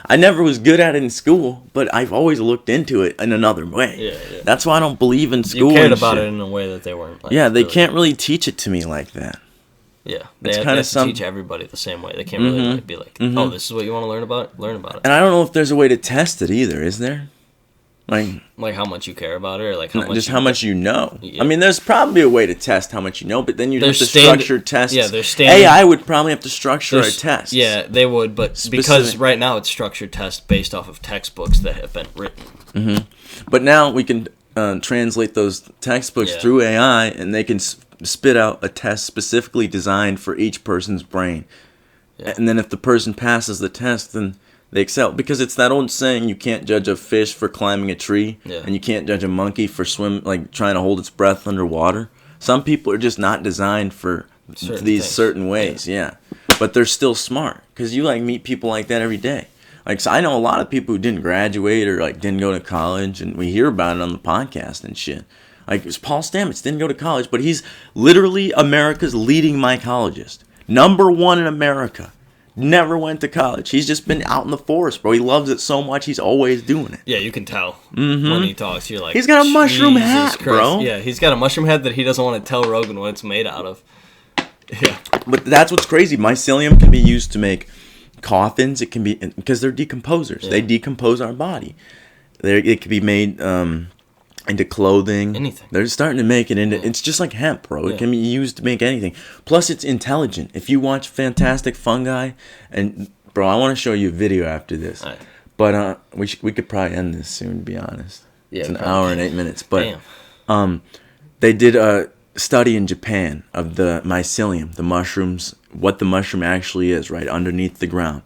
I never was good at it in school, but I've always looked into it in another way. That's why I don't believe in school. You cared about it in a way that they weren't. Like, they can't really teach it to me like that. Yeah, they have to teach everybody the same way. They can't really like, be like, oh, this is what you want to learn about? Learn about it. And I don't know if there's a way to test it either, is there? Like how much you care about it, or like how much you know. Yeah. I mean, there's probably a way to test how much you know, but then you'd have to structure tests. Yeah, there's AI would probably have to structure a test. Yeah, they would, but because right now it's structured tests based off of textbooks that have been written. Mm-hmm. But now we can translate those textbooks through AI, and they can spit out a test specifically designed for each person's brain. Yeah. And then if the person passes the test, then they excel. Because it's that old saying, you can't judge a fish for climbing a tree, and you can't judge a monkey for trying to hold its breath underwater. Some people are just not designed for certain ways, but they're still smart. Because you like meet people like that every day. Like, so I know a lot of people who didn't graduate or like didn't go to college, and we hear about it on the podcast and shit. Like, Paul Stamets didn't go to college, but he's literally America's leading mycologist. #1 in America. Never went to college. He's just been out in the forest, bro. He loves it so much, he's always doing it. Yeah, you can tell when he talks. You're like, he's got a mushroom hat, Christ. bro. Yeah, he's got a mushroom hat that he doesn't want to tell Rogan what it's made out of. Yeah. But that's what's crazy. Mycelium can be used to make coffins. It can be, because they're decomposers. Yeah. They decompose our body. It can be made into clothing. Anything. They're starting to make it into... It's just like hemp, bro. It can be used to make anything. Plus, it's intelligent. If you watch Fantastic Fungi, and... Bro, I want to show you a video after this. Right. But we could probably end this soon, to be honest. Yeah, it's an hour and 8 minutes. But they did a study in Japan of the mycelium, the mushrooms, what the mushroom actually is, right, underneath the ground.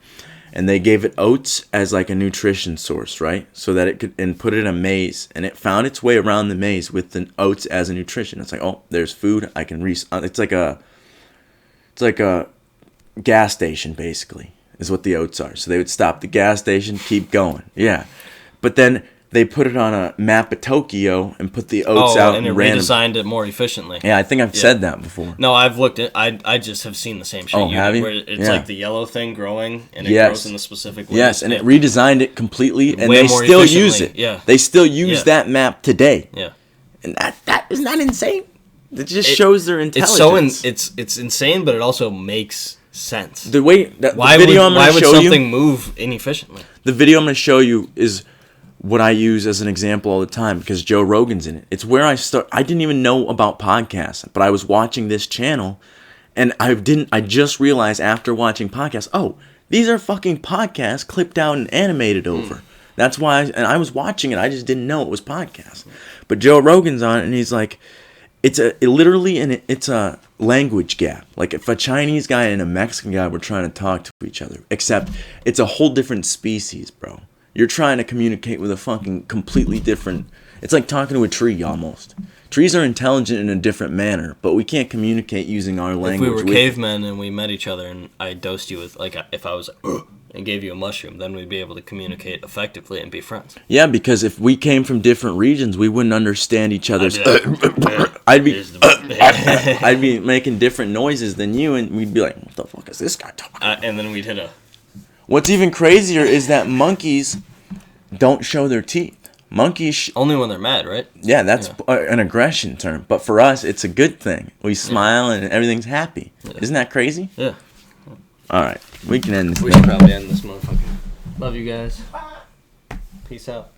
and they gave it oats as like a nutrition source, right? So that it could, and put it in a maze, and it found its way around the maze with the oats as a nutrition. It's like, oh, there's food. I can it's like a gas station, basically, is what the oats are. So they would stop the gas station, keep going. Yeah. But then they put it on a map of Tokyo and put the oats out and it redesigned it more efficiently. Yeah, I think I've said that before. No, I've looked at. I just have seen the same shit. Oh, have you? Where it's like the yellow thing growing and it yes. grows in the specific way. Yes, and it redesigned it completely, and way they more still use it. Yeah, they still use that map today. Yeah, and that is not insane. It just shows their intelligence. It's insane, but it also makes sense. The way that why the video would something move inefficiently? The video I'm going to show you is what I use as an example all the time because Joe Rogan's in it. It's where I didn't even know about podcasts, but I was watching this channel, and I just realized after watching podcasts, oh, these are fucking podcasts clipped out and animated over. That's why, I was watching it. I just didn't know it was podcasts. But Joe Rogan's on it, and he's like, it's a language gap. Like if a Chinese guy and a Mexican guy were trying to talk to each other, except it's a whole different species, bro. You're trying to communicate with a fucking completely different... It's like talking to a tree, almost. Trees are intelligent in a different manner, but we can't communicate using our language. If we were cavemen and we met each other and I dosed you with... Like, if I was... and gave you a mushroom, then we'd be able to communicate effectively and be friends. Yeah, because if we came from different regions, we wouldn't understand each other's... I'd be making different noises than you, and we'd be like, what the fuck is this guy talking about? And then we'd hit a... What's even crazier is that monkeys don't show their teeth. Monkeys... Only when they're mad, right? Yeah, that's an aggression term. But for us, it's a good thing. We smile and everything's happy. Yeah. Isn't that crazy? Yeah. All right. We can end this. We should probably end this motherfucker. Love you guys. Peace out.